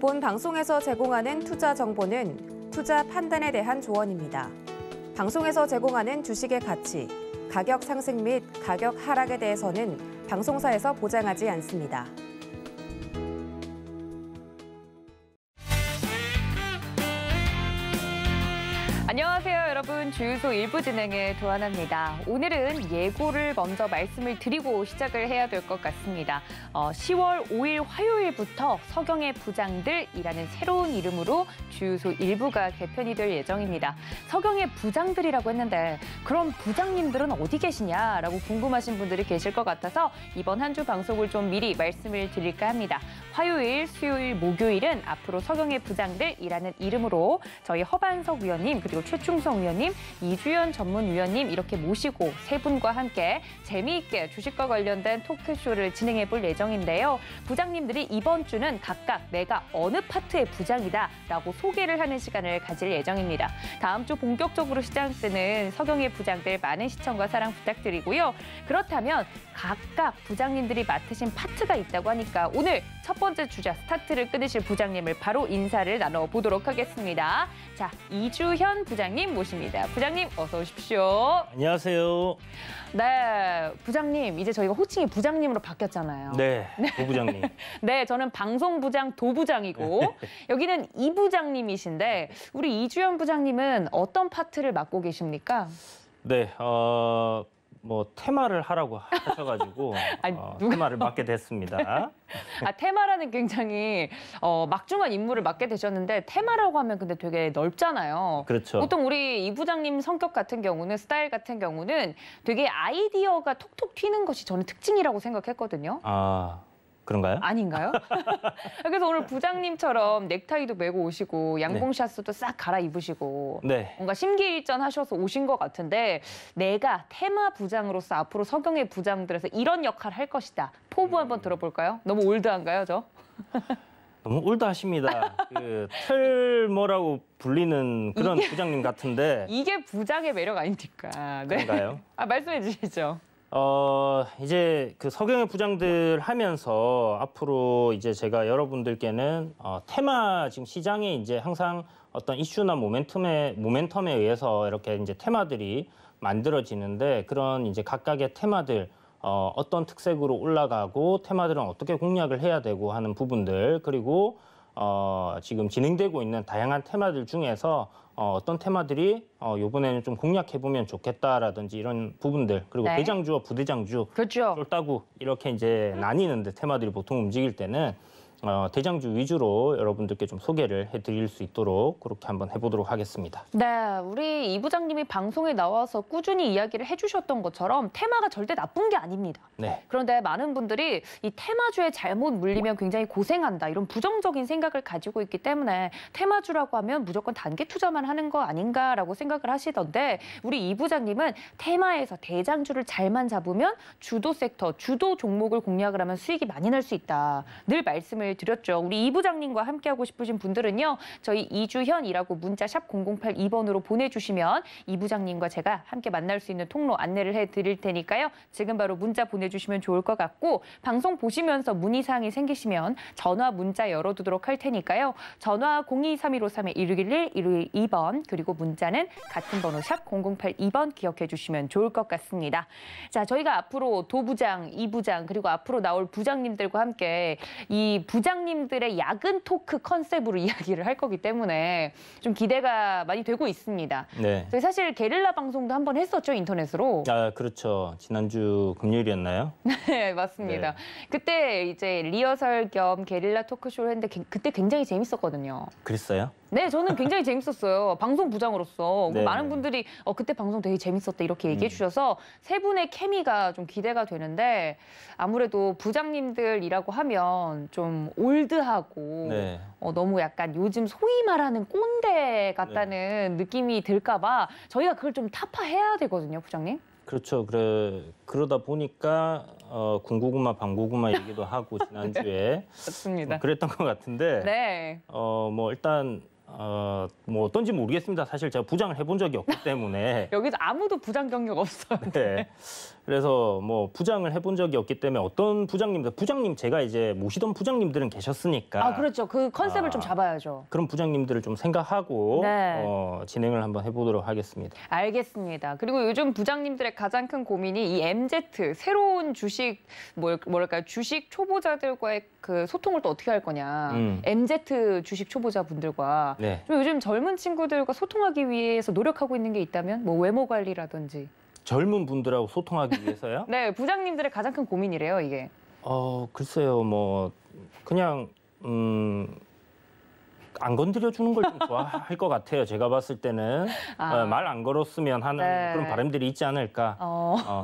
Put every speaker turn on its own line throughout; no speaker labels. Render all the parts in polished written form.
본 방송에서 제공하는 투자 정보는 투자 판단에 대한 조언입니다. 방송에서 제공하는 주식의 가치, 가격 상승 및 가격 하락에 대해서는 방송사에서 보장하지 않습니다.
안녕하세요, 여러분. 주유소 1부 진행의 도하나입니다. 오늘은 예고를 먼저 말씀을 드리고 시작을 해야 될 것 같습니다. 10월 5일 화요일부터 서경의 부장들이라는 새로운 이름으로 주유소 1부가 개편이 될 예정입니다. 서경의 부장들이라고 했는데 그럼 부장님들은 어디 계시냐라고 궁금하신 분들이 계실 것 같아서 이번 한 주 방송을 좀 미리 말씀을 드릴까 합니다. 화요일, 수요일, 목요일은 앞으로 서경의 부장들이라는 이름으로 저희 허반석 위원님 그리고 최충성 위원님, 이주연 전문위원님 이렇게 모시고 세 분과 함께 재미있게 주식과 관련된 토크쇼를 진행해 볼 예정인데요. 부장님들이 이번 주는 각각 내가 어느 파트의 부장이다라고 소개를 하는 시간을 가질 예정입니다. 다음 주 본격적으로 시작되는 서경의 부장들 많은 시청과 사랑 부탁드리고요. 그렇다면 각각 부장님들이 맡으신 파트가 있다고 하니까 오늘 첫 번째 주자 스타트를 끊으실 부장님을 바로 인사를 나눠보도록 하겠습니다. 자, 이주현 부장님 모십니다. 부장님 어서 오십시오.
안녕하세요.
네, 부장님 이제 저희가 호칭이 부장님으로 바뀌었잖아요.
네, 도부장님.
네, 저는 방송부장 도부장이고 여기는 이 부장님이신데 우리 이주현 부장님은 어떤 파트를 맡고 계십니까?
네, 뭐 테마를 하라고 하셔가지고 테마를 맡게 됐습니다.
테마라는 굉장히 막중한 임무를 맡게 되셨는데 테마라고 하면 근데 되게 넓잖아요.
그렇죠.
보통 우리 이 부장님 성격 같은 경우는 스타일 같은 경우는 되게 아이디어가 톡톡 튀는 것이 저는 특징이라고 생각했거든요.
아, 그런가요?
아닌가요? 그래서 오늘 부장님처럼 넥타이도 메고 오시고 양봉샷도 싹 갈아입으시고
네.
뭔가 심기일전 하셔서 오신 것 같은데 내가 테마 부장으로서 앞으로 서경의 부장들에서 이런 역할을 할 것이다. 포부 한번 들어볼까요? 너무 올드한가요, 저?
너무 올드하십니다. 그 틀모라고 불리는 그런 부장님 같은데.
이게 부장의 매력 아닙니까? 네.
그런가요?
말씀해 주시죠.
이제 그 서경의 부장들 하면서 앞으로 이제 제가 여러분들께는 테마 지금 시장에 이제 항상 어떤 이슈나 모멘텀에 의해서 이렇게 이제 테마들이 만들어지는데 그런 이제 각각의 테마들 어떤 특색으로 올라가고 테마들은 어떻게 공략을 해야 되고 하는 부분들 그리고 지금 진행되고 있는 다양한 테마들 중에서 어떤 테마들이 이번에는 좀 공략해보면 좋겠다라든지 이런 부분들 그리고
네.
대장주와 부대장주,
그렇죠.
쫄따구 이렇게 이제 나뉘는데 테마들이 보통 움직일 때는 대장주 위주로 여러분들께 좀 소개를 해드릴 수 있도록 그렇게 한번 해보도록 하겠습니다.
네, 우리 이 부장님이 방송에 나와서 꾸준히 이야기를 해주셨던 것처럼 테마가 절대 나쁜 게 아닙니다.
네.
그런데 많은 분들이 이 테마주에 잘못 물리면 굉장히 고생한다 이런 부정적인 생각을 가지고 있기 때문에 테마주라고 하면 무조건 단기 투자만 하는 거 아닌가라고 생각을 하시던데 우리 이 부장님은 테마에서 대장주를 잘만 잡으면 주도 섹터, 주도 종목을 공략을 하면 수익이 많이 날 수 있다. 늘 말씀을 드렸죠. 우리 이 부장님과 함께하고 싶으신 분들은요. 저희 이주현이라고 문자 샵 0082번으로 보내주시면 이 부장님과 제가 함께 만날 수 있는 통로 안내를 해드릴 테니까요. 지금 바로 문자 보내주시면 좋을 것 같고 방송 보시면서 문의사항이 생기시면 전화 문자 열어두도록 할 테니까요. 전화 023153-161-112번 그리고 문자는 같은 번호 샵 0082번 기억해 주시면 좋을 것 같습니다. 자, 저희가 앞으로 도부장, 이부장 그리고 앞으로 나올 부장님들과 함께 이 부장님들의 야근 토크 컨셉으로 이야기를 할 거기 때문에 좀 기대가 많이 되고 있습니다.
네.
저희 사실 게릴라 방송도 한번 했었죠, 인터넷으로.
아, 그렇죠. 지난주 금요일이었나요?
네, 맞습니다.
네.
그때 이제 리허설 겸 게릴라 토크쇼를 했는데 그때 굉장히 재밌었거든요.
그랬어요?
네, 저는 굉장히 재밌었어요. 방송 부장으로서.
네,
많은
네.
분들이 그때 방송 되게 재밌었다 이렇게 얘기해 주셔서 세 분의 케미가 좀 기대가 되는데 아무래도 부장님들이라고 하면 좀 올드하고
네.
너무 약간 요즘 소위 말하는 꼰대 같다는 느낌이 들까 봐 저희가 그걸 좀 타파해야 되거든요, 부장님.
그렇죠. 그러다 보니까 군고구마, 방고구마 얘기도 하고 지난주에
맞습니다.
그랬던 것 같은데
네.
뭐 일단 뭐 어떤지 모르겠습니다. 사실 제가 부장을 해본 적이 없기 때문에.
여기도 아무도 부장 경력 없어요.
네. 그래서 뭐 부장을 해본 적이 없기 때문에 어떤 부장님 제가 이제 모시던 부장님들은 계셨으니까.
아, 그렇죠. 그 컨셉을 좀 잡아야죠.
그런 부장님들을 좀 생각하고
네.
진행을 한번 해보도록 하겠습니다.
알겠습니다. 그리고 요즘 부장님들의 가장 큰 고민이 이 MZ, 새로운 주식, 뭐랄까요, 주식 초보자들과의 그 소통을 또 어떻게 할 거냐. MZ 주식 초보자분들과
네.
좀 요즘 젊은 친구들과 소통하기 위해서 노력하고 있는 게 있다면 뭐 외모 관리라든지.
젊은 분들하고 소통하기 위해서요?
네, 부장님들의 가장 큰 고민이래요, 이게.
글쎄요, 뭐 그냥 안 건드려 주는 걸 좀 좋아할 것 같아요. 제가 봤을 때는 말 안 걸었으면 하는
네.
그런 바람들이 있지 않을까.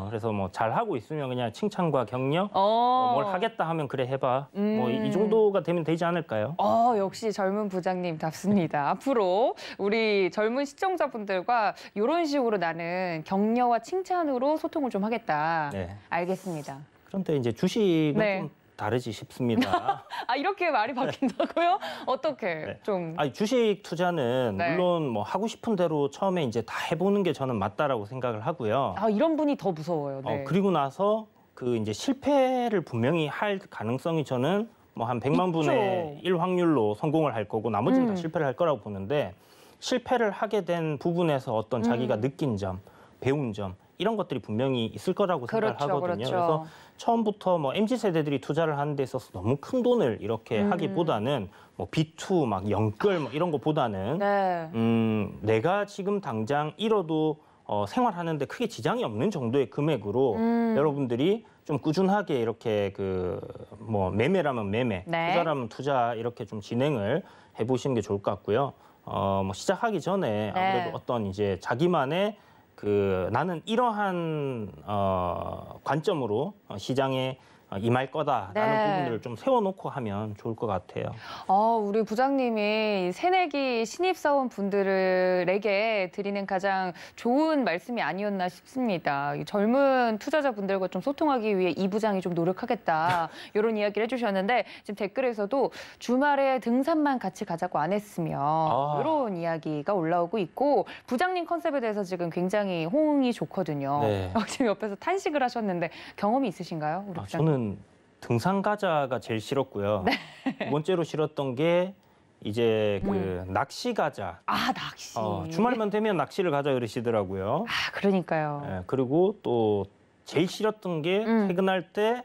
그래서 뭐 잘하고 있으면 그냥 칭찬과 격려, 뭘 하겠다 하면 그래 해봐. 뭐 이 정도가 되면 되지 않을까요?
역시 젊은 부장님답습니다. 앞으로 우리 젊은 시청자분들과 이런 식으로 나는 격려와 칭찬으로 소통을 좀 하겠다.
네.
알겠습니다.
그런데 이제 주식은
네.
좀 다르지 싶습니다.
이렇게 말이 바뀐다고요? 어떻게
네.
좀?
주식 투자는
네.
물론 뭐 하고 싶은 대로 처음에 이제 다 해보는 게 저는 맞다라고 생각을 하고요.
이런 분이 더 무서워요. 네.
그리고 나서 그 이제 실패를 분명히 할 가능성이 저는 뭐 한 100만 분의 1 확률로 성공을 할 거고 나머지는 다 실패를 할 거라고 보는데 실패를 하게 된 부분에서 어떤 자기가 느낀 점, 배운 점 이런 것들이 분명히 있을 거라고 생각을
그렇죠,
하거든요.
그렇죠.
그래서 처음부터 뭐 MZ 세대들이 투자를 하는 데 있어서 너무 큰 돈을 이렇게 하기보다는 뭐 B2 막 연끌 뭐 이런 거보다는
네.
내가 지금 당장 잃어도 생활하는데 크게 지장이 없는 정도의 금액으로 여러분들이 좀 꾸준하게 이렇게 그 뭐 매매라면 매매,
네.
투자라면 투자 이렇게 좀 진행을 해보시는 게 좋을 것 같고요. 뭐 시작하기 전에 아무래도
네.
어떤 이제 자기만의 그 나는 이러한 관점으로 시장에 임할 거다라는
네.
부분들을 좀 세워놓고 하면 좋을 것 같아요.
우리 부장님이 새내기 신입사원 분들에게 드리는 가장 좋은 말씀이 아니었나 싶습니다. 이 젊은 투자자분들과 좀 소통하기 위해 이 부장이 좀 노력하겠다. 이런 이야기를 해주셨는데 지금 댓글에서도 주말에 등산만 같이 가자고 안 했으면 이런 이야기가 올라오고 있고 부장님 컨셉에 대해서 지금 굉장히 호응이 좋거든요.
네.
지금 옆에서 탄식을 하셨는데 경험이 있으신가요? 우리 부장님?
저는 등산 가자가 제일 싫었고요. 두 번째로 싫었던 게 이제 그 낚시 가자.
낚시.
주말만 되면 낚시를 가자 그러시더라고요.
그러니까요.
예, 그리고 또 제일 싫었던 게 퇴근할 때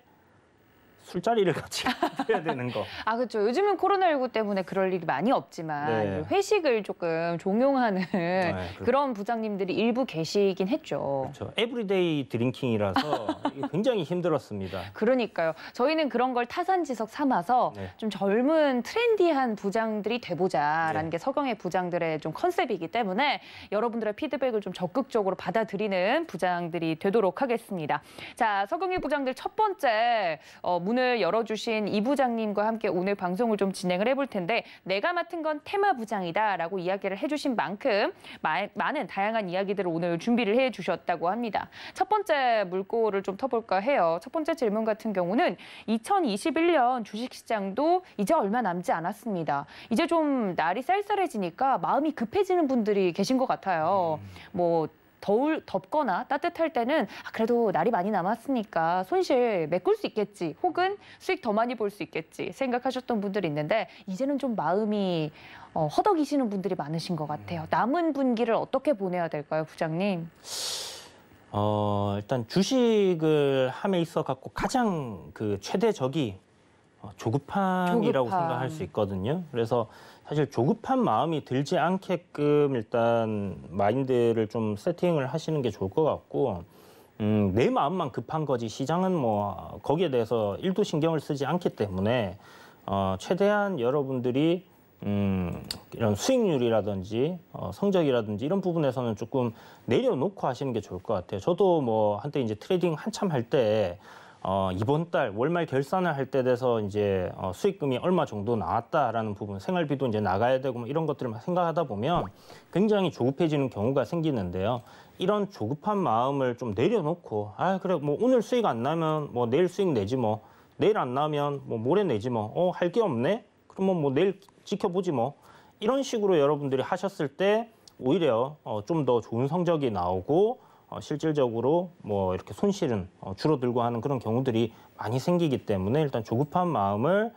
술자리를 같이 해야 되는 거.
그렇죠. 요즘은 코로나19 때문에 그럴 일이 많이 없지만
네.
회식을 조금 종용하는
그렇죠.
그런 부장님들이 일부 계시긴 했죠.
그렇죠. 에브리데이 드링킹이라서 이게 굉장히 힘들었습니다.
그러니까요. 저희는 그런 걸 타산지석 삼아서
네.
좀 젊은 트렌디한 부장들이 돼보자라는
네.
게 서경의 부장들의 좀 컨셉이기 때문에 여러분들의 피드백을 좀 적극적으로 받아들이는 부장들이 되도록 하겠습니다. 자, 서경의 부장들 첫 번째 문을 열어주신 이 부장님과 함께 오늘 방송을 좀 진행을 해볼 텐데 내가 맡은 건 테마 부장이다라고 이야기를 해주신 만큼 많은 다양한 이야기들을 오늘 준비를 해주셨다고 합니다. 첫 번째 물꼬를 좀 터볼까 해요. 첫 번째 질문 같은 경우는 2021년 주식시장도 이제 얼마 남지 않았습니다. 이제 좀 날이 쌀쌀해지니까 마음이 급해지는 분들이 계신 것 같아요. 뭐 덥거나 따뜻할 때는 그래도 날이 많이 남았으니까 손실 메꿀 수 있겠지 혹은 수익 더 많이 볼 수 있겠지 생각하셨던 분들이 있는데 이제는 좀 마음이 허덕이시는 분들이 많으신 것 같아요. 남은 분기를 어떻게 보내야 될까요, 부장님?
일단 주식을 함에 있어 갖고 가장 그 최대적이 조급함이라고
조급함.
생각할 수 있거든요. 그래서 사실 조급한 마음이 들지 않게끔 일단 마인드를 좀 세팅을 하시는 게 좋을 것 같고 내 마음만 급한 거지 시장은 뭐 거기에 대해서 1도 신경을 쓰지 않기 때문에 최대한 여러분들이 이런 수익률이라든지 성적이라든지 이런 부분에서는 조금 내려놓고 하시는 게 좋을 것 같아요. 저도 뭐 한때 이제 트레이딩 한참 할 때 이번 달 월말 결산을 할 때 돼서 이제 수익금이 얼마 정도 나왔다라는 부분, 생활비도 이제 나가야 되고 뭐 이런 것들을 막 생각하다 보면 굉장히 조급해지는 경우가 생기는데요. 이런 조급한 마음을 좀 내려놓고 그래 뭐 오늘 수익 안 나면 뭐 내일 수익 내지 뭐 내일 안 나면 뭐 모레 내지 뭐 할 게 없네? 그러면 뭐 내일 지켜보지 뭐 이런 식으로 여러분들이 하셨을 때 오히려 좀 더 좋은 성적이 나오고 실질적으로 뭐 이렇게 손실은 줄어들고 하는 그런 경우들이 많이 생기기 때문에 일단 조급한 마음을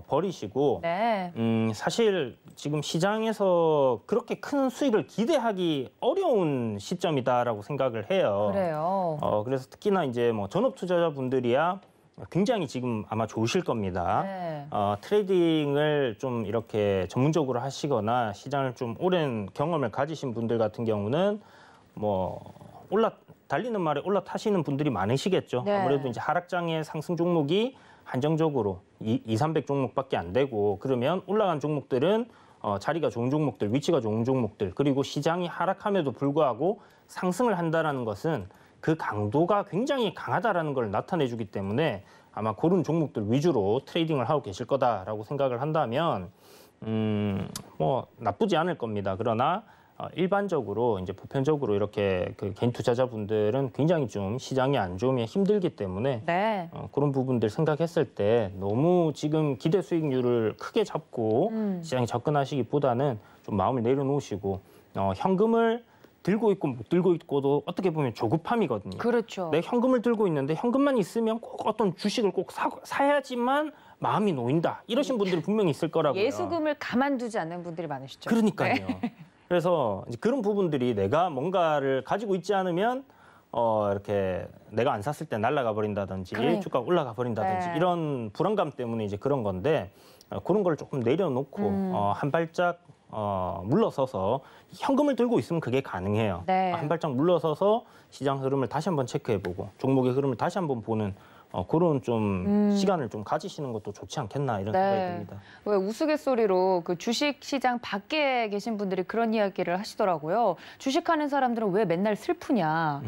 버리시고
네.
사실 지금 시장에서 그렇게 큰 수익을 기대하기 어려운 시점이다라고 생각을 해요.
그래요.
그래서 특히나 이제 뭐 전업 투자자분들이야 굉장히 지금 아마 좋으실 겁니다.
네.
트레이딩을 좀 이렇게 전문적으로 하시거나 시장을 좀 오랜 경험을 가지신 분들 같은 경우는 뭐 달리는 말에 올라타시는 분들이 많으시겠죠.
네.
아무래도 이제 하락장의 상승 종목이 한정적으로 300 종목밖에 안 되고 그러면 올라간 종목들은 자리가 좋은 종목들, 위치가 좋은 종목들 그리고 시장이 하락함에도 불구하고 상승을 한다는 것은 그 강도가 굉장히 강하다라는 걸 나타내주기 때문에 아마 그런 종목들 위주로 트레이딩을 하고 계실 거다라고 생각을 한다면 뭐 나쁘지 않을 겁니다. 그러나 일반적으로 이제 보편적으로 이렇게 그 개인 투자자분들은 굉장히 좀 시장이 안 좋으면 힘들기 때문에
네.
그런 부분들 생각했을 때 너무 지금 기대 수익률을 크게 잡고 시장에 접근하시기보다는 좀 마음을 내려놓으시고 현금을 들고 있고 못 들고 있고도 어떻게 보면 조급함이거든요.
그렇죠.
내 현금을 들고 있는데 현금만 있으면 꼭 어떤 주식을 꼭 사야지만 마음이 놓인다. 이러신 분들이 분명히 있을 거라고요.
예수금을 가만두지 않는 분들이 많으시죠.
그러니까요. 그래서 이제 그런 부분들이 내가 뭔가를 가지고 있지 않으면 이렇게 내가 안 샀을 때 날아가 버린다든지
그러니까.
주가가 올라가 버린다든지
네.
이런 불안감 때문에 이제 그런 건데 그런 걸 조금 내려놓고 한 발짝 물러서서 현금을 들고 있으면 그게 가능해요.
네.
한 발짝 물러서서 시장 흐름을 다시 한번 체크해보고 종목의 흐름을 다시 한번 보는 그런 좀 시간을 좀 가지시는 것도 좋지 않겠나 이런
네.
생각이 듭니다.
왜 우스갯소리로 그 주식 시장 밖에 계신 분들이 그런 이야기를 하시더라고요. 주식하는 사람들은 왜 맨날 슬프냐.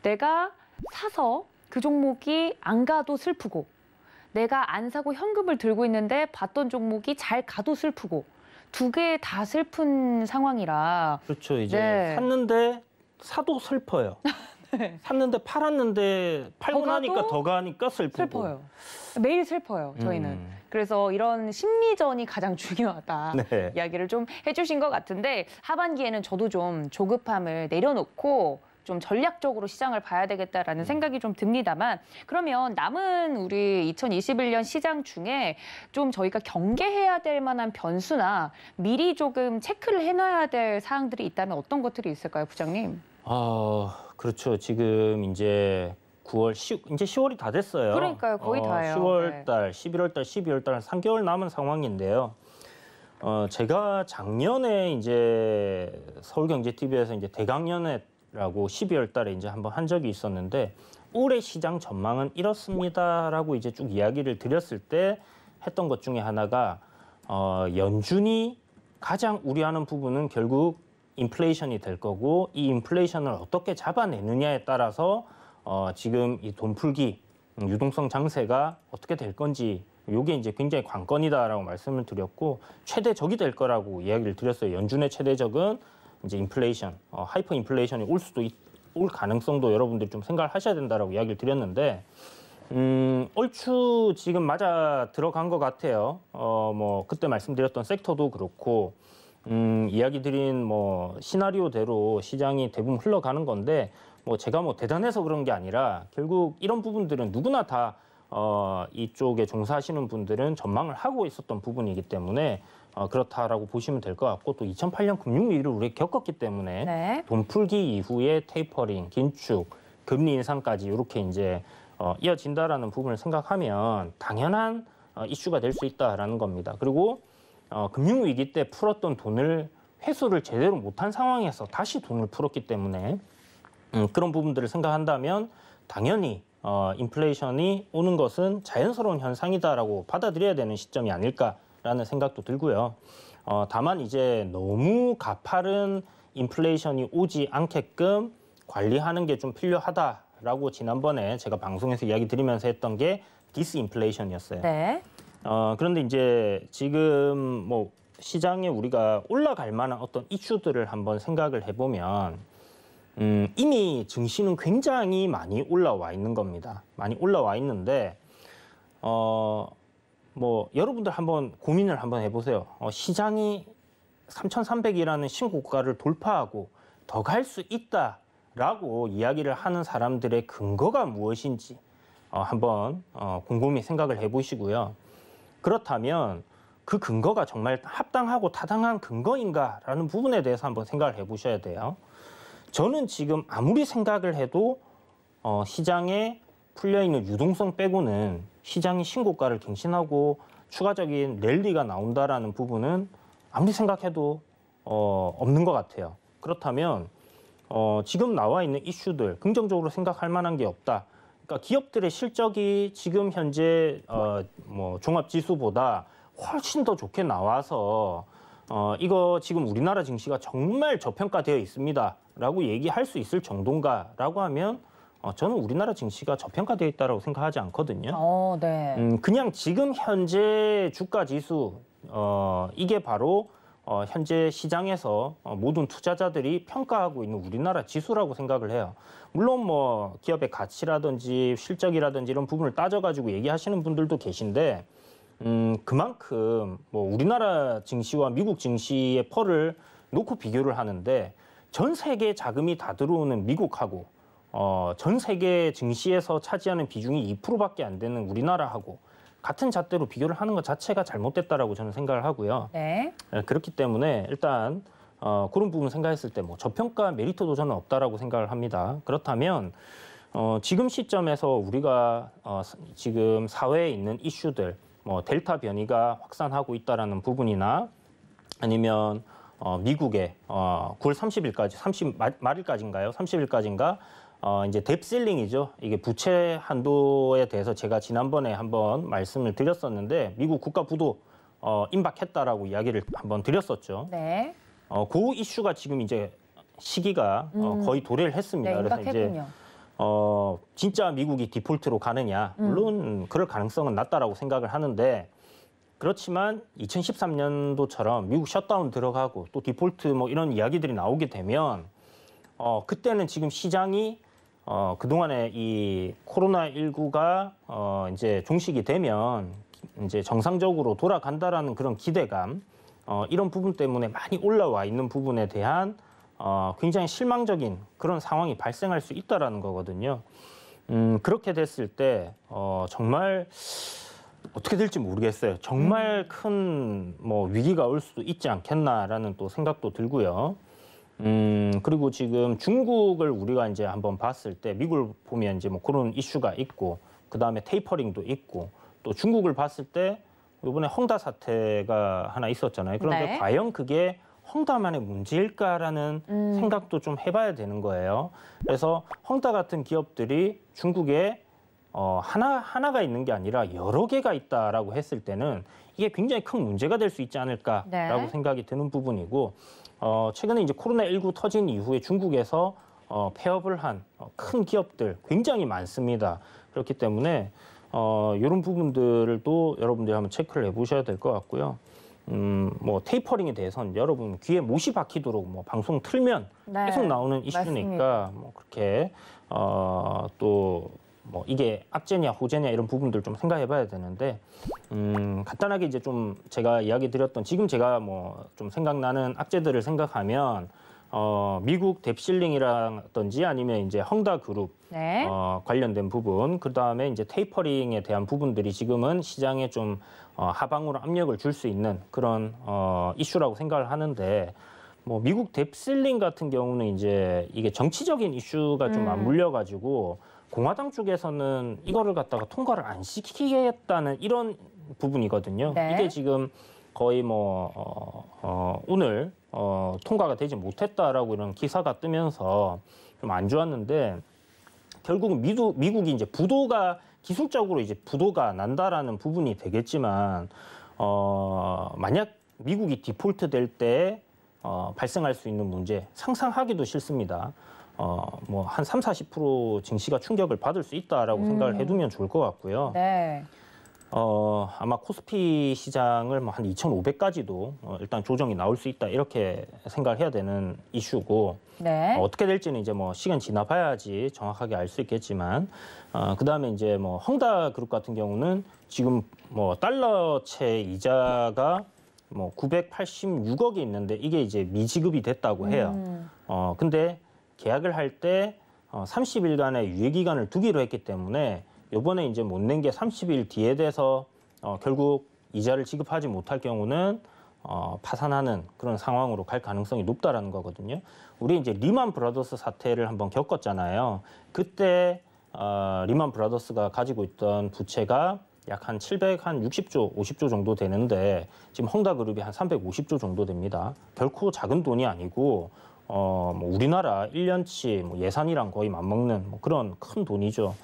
내가 사서 그 종목이 안 가도 슬프고 내가 안 사고 현금을 들고 있는데 봤던 종목이 잘 가도 슬프고 두 개 다 슬픈 상황이라.
그렇죠. 이제
네.
샀는데 사도 슬퍼요. 샀는데 팔았는데 팔고
더
나니까
가도
더 가니까 슬프고.
슬퍼요. 매일 슬퍼요, 저희는. 그래서 이런 심리전이 가장 중요하다.
네.
이야기를 좀 해주신 것 같은데 하반기에는 저도 좀 조급함을 내려놓고 좀 전략적으로 시장을 봐야 되겠다라는 생각이 좀 듭니다만 그러면 남은 우리 2021년 시장 중에 좀 저희가 경계해야 될 만한 변수나 미리 조금 체크를 해놔야 될 사항들이 있다면 어떤 것들이 있을까요, 부장님?
그렇죠. 지금 이제 9월, 이제 10월이 다 됐어요.
그러니까요, 거의 다예요.
10월 달, 11월 달, 12월 달 3개월 남은 상황인데요. 제가 작년에 이제 서울경제TV에서 이제 대강연회라고 12월 달에 이제 한번 한 적이 있었는데 올해 시장 전망은 이렇습니다라고 이제 쭉 이야기를 드렸을 때 했던 것 중에 하나가 연준이 가장 우려하는 부분은 결국 인플레이션이 될 거고 이 인플레이션을 어떻게 잡아내느냐에 따라서 지금 이 돈 풀기, 유동성 장세가 어떻게 될 건지 이게 이제 굉장히 관건이다라고 말씀을 드렸고 최대적이 될 거라고 이야기를 드렸어요. 연준의 최대적은 이제 인플레이션, 하이퍼 인플레이션이 올 가능성도 여러분들이 좀 생각을 하셔야 된다라고 이야기를 드렸는데 얼추 지금 맞아 들어간 것 같아요. 뭐 그때 말씀드렸던 섹터도 그렇고 이야기 드린 뭐 시나리오대로 시장이 대부분 흘러가는 건데 뭐 제가 뭐 대단해서 그런 게 아니라 결국 이런 부분들은 누구나 다 이쪽에 종사하시는 분들은 전망을 하고 있었던 부분이기 때문에 그렇다라고 보시면 될 것 같고 또 2008년 금융위기를 우리가 겪었기 때문에
네.
돈 풀기 이후에 테이퍼링, 긴축, 금리 인상까지 이렇게 이제 이어진다라는 부분을 생각하면 당연한 이슈가 될 수 있다라는 겁니다. 그리고 금융위기 때 풀었던 돈을 회수를 제대로 못한 상황에서 다시 돈을 풀었기 때문에 그런 부분들을 생각한다면 당연히 인플레이션이 오는 것은 자연스러운 현상이다라고 받아들여야 되는 시점이 아닐까라는 생각도 들고요. 다만 이제 너무 가파른 인플레이션이 오지 않게끔 관리하는 게 좀 필요하다라고 지난번에 제가 방송에서 이야기 드리면서 했던 게 디스인플레이션이었어요.
네.
그런데 이제 지금 뭐 시장에 우리가 올라갈 만한 어떤 이슈들을 한번 생각을 해보면 이미 증시는 굉장히 많이 올라와 있는 겁니다. 많이 올라와 있는데 뭐 여러분들 한번 고민을 한번 해보세요. 시장이 3,300이라는 신고가를 돌파하고 더 갈 수 있다라고 이야기를 하는 사람들의 근거가 무엇인지 한번 곰곰이 생각을 해보시고요. 그렇다면 그 근거가 정말 합당하고 타당한 근거인가라는 부분에 대해서 한번 생각을 해보셔야 돼요. 저는 지금 아무리 생각을 해도 시장에 풀려있는 유동성 빼고는 시장이 신고가를 갱신하고 추가적인 랠리가 나온다라는 부분은 아무리 생각해도 없는 것 같아요. 그렇다면 지금 나와 있는 이슈들 긍정적으로 생각할 만한 게 없다. 그러니까 기업들의 실적이 지금 현재 종합지수보다 훨씬 더 좋게 나와서 이거 지금 우리나라 증시가 정말 저평가되어 있습니다라고 얘기할 수 있을 정도인가라고 하면 저는 우리나라 증시가 저평가되어 있다고 생각하지 않거든요.
네.
그냥 지금 현재 주가 지수 이게 바로 현재 시장에서 모든 투자자들이 평가하고 있는 우리나라 지수라고 생각을 해요. 물론 뭐 기업의 가치라든지 실적이라든지 이런 부분을 따져가지고 얘기하시는 분들도 계신데 그만큼 뭐 우리나라 증시와 미국 증시의 펄을 놓고 비교를 하는데 전 세계 자금이 다 들어오는 미국하고 전 세계 증시에서 차지하는 비중이 2%밖에 안 되는 우리나라하고 같은 잣대로 비교를 하는 것 자체가 잘못됐다라고 저는 생각을 하고요.
네.
그렇기 때문에 일단 그런 부분 생각했을 때 뭐 저평가 메리트도 저는 없다라고 생각을 합니다. 그렇다면 지금 시점에서 우리가 지금 사회에 있는 이슈들, 뭐 델타 변이가 확산하고 있다라는 부분이나 아니면 미국의 9월 30일까지 말일까지인가요? 30일까지인가? 이제 뎁실링이죠. 이게 부채 한도에 대해서 제가 지난번에 한번 말씀을 드렸었는데 미국 국가 부도 임박했다라고 이야기를 한번 드렸었죠.
네.
그 이슈가 지금 이제 시기가 거의 도래를 했습니다.
네,
그래서
임박했군요.
이제 진짜 미국이 디폴트로 가느냐? 물론 그럴 가능성은 낮다라고 생각을 하는데 그렇지만 2013년도처럼 미국 셧다운 들어가고 또 디폴트 뭐 이런 이야기들이 나오게 되면 그때는 지금 시장이 그동안에 이 코로나19가 이제 종식이 되면 이제 정상적으로 돌아간다라는 그런 기대감 이런 부분 때문에 많이 올라와 있는 부분에 대한 굉장히 실망적인 그런 상황이 발생할 수 있다라는 거거든요. 그렇게 됐을 때 정말 어떻게 될지 모르겠어요. 정말 큰 뭐 위기가 올 수도 있지 않겠나라는 또 생각도 들고요. 그리고 지금 중국을 우리가 이제 한번 봤을 때 미국을 보면 이제 뭐 그런 이슈가 있고 그 다음에 테이퍼링도 있고 또 중국을 봤을 때 이번에 헝다 사태가 하나 있었잖아요. 그런데
네.
과연 그게 헝다만의 문제일까라는 생각도 좀 해봐야 되는 거예요. 그래서 헝다 같은 기업들이 중국에 하나가 있는 게 아니라 여러 개가 있다라고 했을 때는 이게 굉장히 큰 문제가 될 수 있지 않을까라고
네.
생각이 드는 부분이고 최근에 이제 코로나19 터진 이후에 중국에서 폐업을 한 큰 기업들 굉장히 많습니다. 그렇기 때문에 이런 부분들을 또 여러분들이 한번 체크를 해보셔야 될 것 같고요. 뭐 테이퍼링에 대해서는 여러분 귀에 못이 박히도록 뭐 방송 틀면
네,
계속 나오는 이슈니까
맞습니다.
뭐 그렇게 또 뭐 이게 악재냐 호재냐 이런 부분들 좀 생각해봐야 되는데 간단하게 이제 좀 제가 이야기 드렸던 지금 제가 뭐 좀 생각나는 악재들을 생각하면 미국 뎁실링이라든지 아니면 이제 헝다그룹
네.
관련된 부분, 그 다음에 이제 테이퍼링에 대한 부분들이 지금은 시장에 좀 하방으로 압력을 줄 수 있는 그런 이슈라고 생각을 하는데, 뭐 미국 뎁실링 같은 경우는 이제 이게 정치적인 이슈가 좀 맞물려가지고 공화당 쪽에서는 이거를 갖다가 통과를 안 시키겠다는 이런 부분이거든요.
네.
이게 지금 거의 뭐 오늘 통과가 되지 못했다라고 이런 기사가 뜨면서 좀 안 좋았는데 결국은 미국이 이제 부도가 기술적으로 이제 부도가 난다라는 부분이 되겠지만 만약 미국이 디폴트 될 때 발생할 수 있는 문제 상상하기도 싫습니다. 뭐 한 30-40% 증시가 충격을 받을 수 있다라고 생각을 해두면 좋을 것 같고요.
네.
아마 코스피 시장을 뭐 한 2,500까지도 일단 조정이 나올 수 있다 이렇게 생각을 해야 되는 이슈고
네.
어떻게 될지는 이제 뭐 시간 지나봐야지 정확하게 알 수 있겠지만 그다음에 이제 뭐 헝다 그룹 같은 경우는 지금 뭐 달러채 이자가 뭐 986억이 있는데 이게 이제 미지급이 됐다고 해요. 근데 계약을 할 때 30일간의 유예 기간을 두기로 했기 때문에 이번에 이제 못 낸 게 30일 뒤에 돼서 결국 이자를 지급하지 못할 경우는 파산하는 그런 상황으로 갈 가능성이 높다라는 거거든요. 우리 이제 리만 브라더스 사태를 한번 겪었잖아요. 그때 리만 브라더스가 가지고 있던 부채가 약 한 760조, 50조 정도 되는데 지금 헝다그룹이 한 350조 정도 됩니다. 결코 작은 돈이 아니고 뭐 우리나라 1년치 뭐 예산이랑 거의 맞먹는 뭐 그런 큰 돈이죠.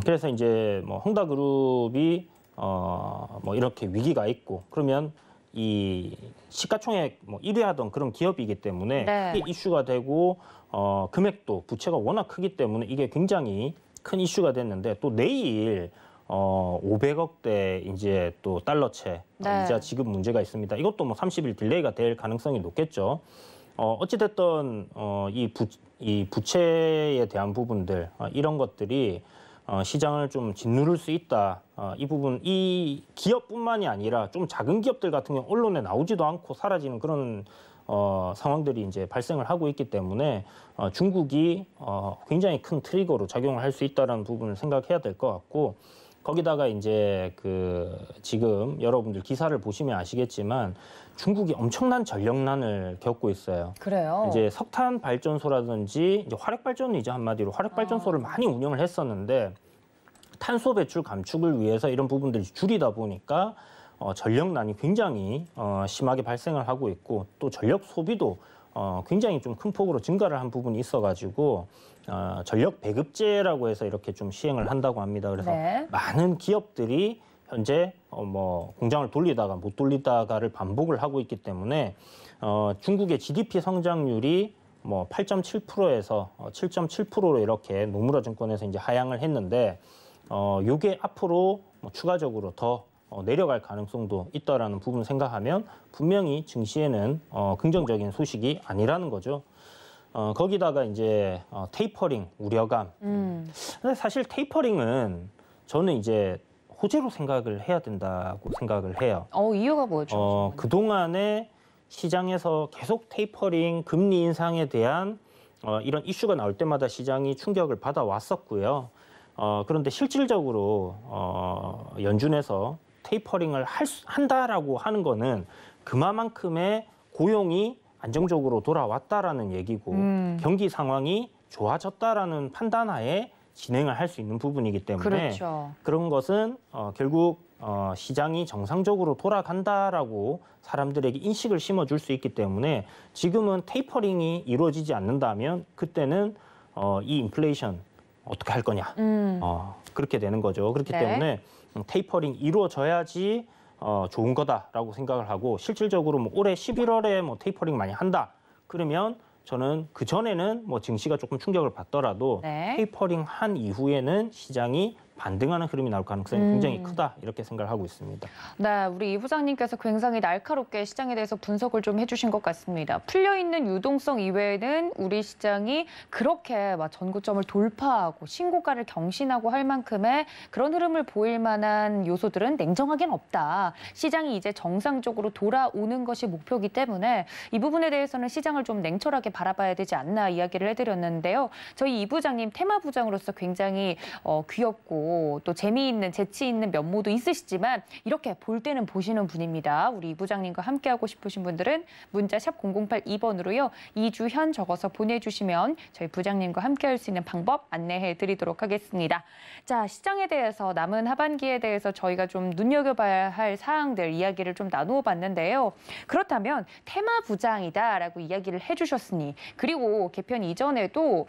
그래서 이제 뭐 헝다그룹이 뭐 이렇게 위기가 있고 그러면 이 시가총액 뭐 1위 하던 그런 기업이기 때문에
네.
이게 이슈가 되고 금액도 부채가 워낙 크기 때문에 이게 굉장히 큰 이슈가 됐는데 또 내일 500억대 이제 또 달러채
네.
이자 지급 문제가 있습니다. 이것도 뭐 30일 딜레이가 될 가능성이 높겠죠. 어찌됐든 이 부채에 대한 부분들 이런 것들이 시장을 좀 짓누를 수 있다. 이 부분 이 기업뿐만이 아니라 좀 작은 기업들 같은 경우 언론에 나오지도 않고 사라지는 그런 상황들이 이제 발생을 하고 있기 때문에 중국이 굉장히 큰 트리거로 작용을 할 수 있다는 부분을 생각해야 될 것 같고 거기다가 이제 지금 여러분들 기사를 보시면 아시겠지만 중국이 엄청난 전력난을 겪고 있어요.
그래요?
이제 석탄 발전소라든지 이제 화력 발전은 이제 한마디로 화력 발전소를 많이 운영을 했었는데 탄소 배출 감축을 위해서 이런 부분들이 줄이다 보니까 전력난이 굉장히 심하게 발생을 하고 있고 또 전력 소비도 굉장히 좀 큰 폭으로 증가를 한 부분이 있어가지고 전력 배급제라고 해서 이렇게 좀 시행을 한다고 합니다. 그래서
네. 많은
기업들이 현재 뭐 공장을 돌리다가 못 돌리다가를 반복을 하고 있기 때문에 중국의 GDP 성장률이 뭐 8.7%에서 7.7%로 이렇게 노무라 증권에서 이제 하향을 했는데 요게 앞으로 뭐 추가적으로 더 내려갈 가능성도 있다라는 부분 생각하면 분명히 증시에는 긍정적인 소식이 아니라는 거죠. 거기다가 이제 테이퍼링 우려감. 근데 사실 테이퍼링은 저는 이제 호재로 생각을 해야 된다고 생각을 해요.
이유가 뭐죠?
그동안에 시장에서 계속 테이퍼링, 금리 인상에 대한 이런 이슈가 나올 때마다 시장이 충격을 받아왔었고요. 그런데 실질적으로 연준에서 테이퍼링을 한다라고 하는 거는 그만큼의 고용이 안정적으로 돌아왔다라는 얘기고 경기 상황이 좋아졌다라는 판단하에 진행을 할 수 있는 부분이기 때문에
그렇죠.
그런 것은 결국 시장이 정상적으로 돌아간다라고 사람들에게 인식을 심어줄 수 있기 때문에 지금은 테이퍼링이 이루어지지 않는다면 그때는 이 인플레이션 어떻게 할 거냐 그렇게 되는 거죠. 그렇기
네.
때문에 테이퍼링 이루어져야지 좋은 거다라고 생각을 하고 실질적으로 뭐 올해 11월에 뭐 테이퍼링 많이 한다 그러면 저는 그 전에는 뭐 증시가 조금 충격을 받더라도
네.
테이퍼링 한 이후에는 시장이 반등하는 흐름이 나올 가능성이 굉장히 크다 이렇게 생각을 하고 있습니다.
네, 우리 이 부장님께서 굉장히 날카롭게 시장에 대해서 분석을 좀 해주신 것 같습니다. 풀려있는 유동성 이외에는 우리 시장이 그렇게 막 전고점을 돌파하고 신고가를 경신하고 할 만큼의 그런 흐름을 보일 만한 요소들은 냉정하게는 없다. 시장이 이제 정상적으로 돌아오는 것이 목표이기 때문에 이 부분에 대해서는 시장을 좀 냉철하게 바라봐야 되지 않나 이야기를 해드렸는데요. 저희 이 부장님 테마 부장으로서 굉장히 귀엽고 또 재미있는 재치 있는 면모도 있으시지만 이렇게 볼 때는 보시는 분입니다. 우리 이 부장님과 함께하고 싶으신 분들은 문자 샵 0082번으로요. 이주현 적어서 보내주시면 저희 부장님과 함께할 수 있는 방법 안내해드리도록 하겠습니다. 자, 시장에 대해서 남은 하반기에 대해서 저희가 좀 눈여겨봐야 할 사항들 이야기를 좀 나누어 봤는데요. 그렇다면 테마 부장이다라고 이야기를 해주셨으니 그리고 개편 이전에도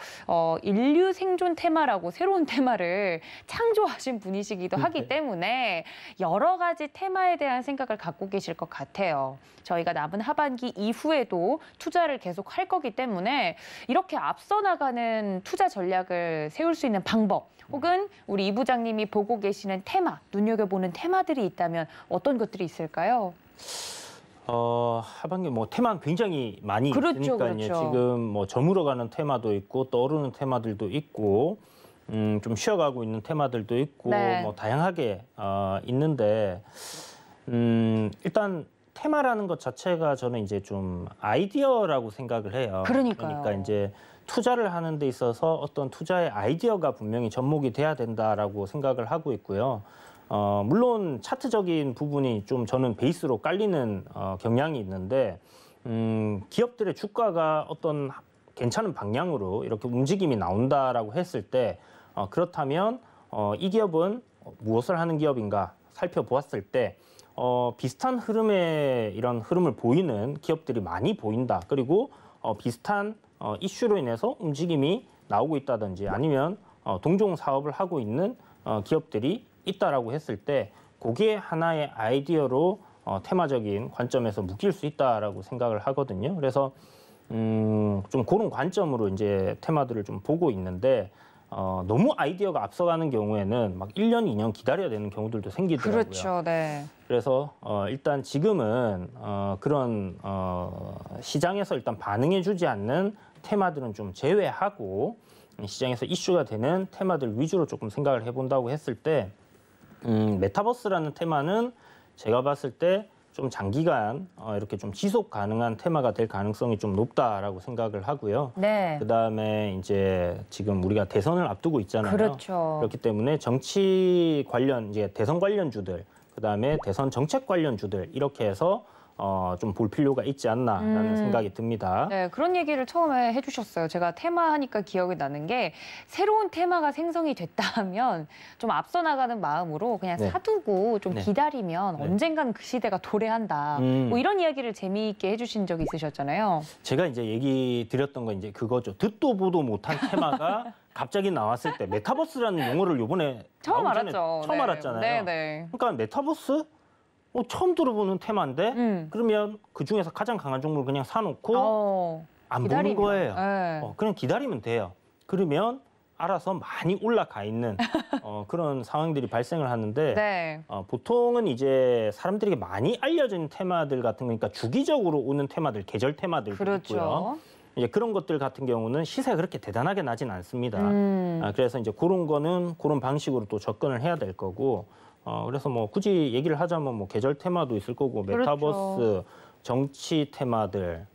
인류 생존 테마라고 새로운 테마를 창조하신 분이시기도 하기 때문에 여러 가지 테마에 대한 생각을 갖고 계실 것 같아요. 저희가 남은 하반기 이후에도 투자를 계속 할 거기 때문에 이렇게 앞서 나가는 투자 전략을 세울 수 있는 방법 혹은 우리 이 부장님이 보고 계시는 테마, 눈여겨보는 테마들이 있다면 어떤 것들이 있을까요?
하반기 뭐 테마는 굉장히 많이
그렇죠,
있으니까요.
그렇죠.
지금 뭐 저물어가는 테마도 있고 떠오르는 테마들도 있고 좀 쉬어가고 있는 테마들도 있고
네.
뭐 다양하게 있는데 일단 테마라는 것 자체가 저는 이제 좀 아이디어라고 생각을 해요.
그러니까요.
그러니까 이제 투자를 하는 데 있어서 어떤 투자의 아이디어가 분명히 접목이 돼야 된다라고 생각을 하고 있고요. 물론 차트적인 부분이 좀 저는 베이스로 깔리는 경향이 있는데 기업들의 주가가 어떤 괜찮은 방향으로 이렇게 움직임이 나온다라고 했을 때 그렇다면 이 기업은 무엇을 하는 기업인가 살펴보았을 때 비슷한 흐름의 이런 흐름을 보이는 기업들이 많이 보인다. 그리고 비슷한 이슈로 인해서 움직임이 나오고 있다든지 아니면 동종 사업을 하고 있는 기업들이 있다라고 했을 때 그게 하나의 아이디어로 테마적인 관점에서 묶일 수 있다라고 생각을 하거든요. 그래서 좀 그런 관점으로 이제 테마들을 좀 보고 있는데 너무 아이디어가 앞서가는 경우에는 막 1년, 2년 기다려야 되는 경우들도 생기더라고요.
그렇죠. 네.
그래서 일단 지금은 그런 시장에서 일단 반응해주지 않는 테마들은 좀 제외하고 시장에서 이슈가 되는 테마들 위주로 조금 생각을 해본다고 했을 때 메타버스라는 테마는 제가 봤을 때 좀 장기간 이렇게 좀 지속 가능한 테마가 될 가능성이 좀 높다라고 생각을 하고요.
네.
그다음에 이제 지금 우리가 대선을 앞두고 있잖아요.
그렇죠.
그렇기 때문에 정치 관련 이제 대선 관련주들, 그다음에 대선 정책 관련주들 이렇게 해서 좀 볼 필요가 있지 않나라는 생각이 듭니다.
네, 그런 얘기를 처음에 해주셨어요. 제가 테마 하니까 기억이 나는 게 새로운 테마가 생성이 됐다 하면 좀 앞서 나가는 마음으로 그냥
네.
사두고 좀
네.
기다리면
네.
언젠간 그 시대가 도래한다. 뭐 이런 이야기를 재미있게 해주신 적이 있으셨잖아요.
제가 이제 얘기 드렸던 건 이제 그거죠. 듣도 보도 못한 테마가 갑자기 나왔을 때 메타버스라는 용어를 요번에
처음
나오기 전에
알았죠.
처음
네.
알았잖아요.
네, 네.
그러니까 메타버스? 처음 들어보는 테마인데 그러면 그중에서 가장 강한 종목을 그냥 사놓고 안 보는
기다리면.
거예요.
네.
그냥 기다리면 돼요. 그러면 알아서 많이 올라가 있는 그런 상황들이 발생을 하는데
네.
보통은 이제 사람들에게 많이 알려진 테마들 같은 거니까 주기적으로 오는 테마들, 계절 테마들도 있고요.
그렇죠.
이제 그런 것들 같은 경우는 시세가 그렇게 대단하게 나진 않습니다. 그래서 이제 그런 거는 그런 방식으로 또 접근을 해야 될 거고 그래서 뭐 굳이 얘기를 하자면 뭐 계절 테마도 있을 거고 메타버스,
그렇죠.
정치 테마들,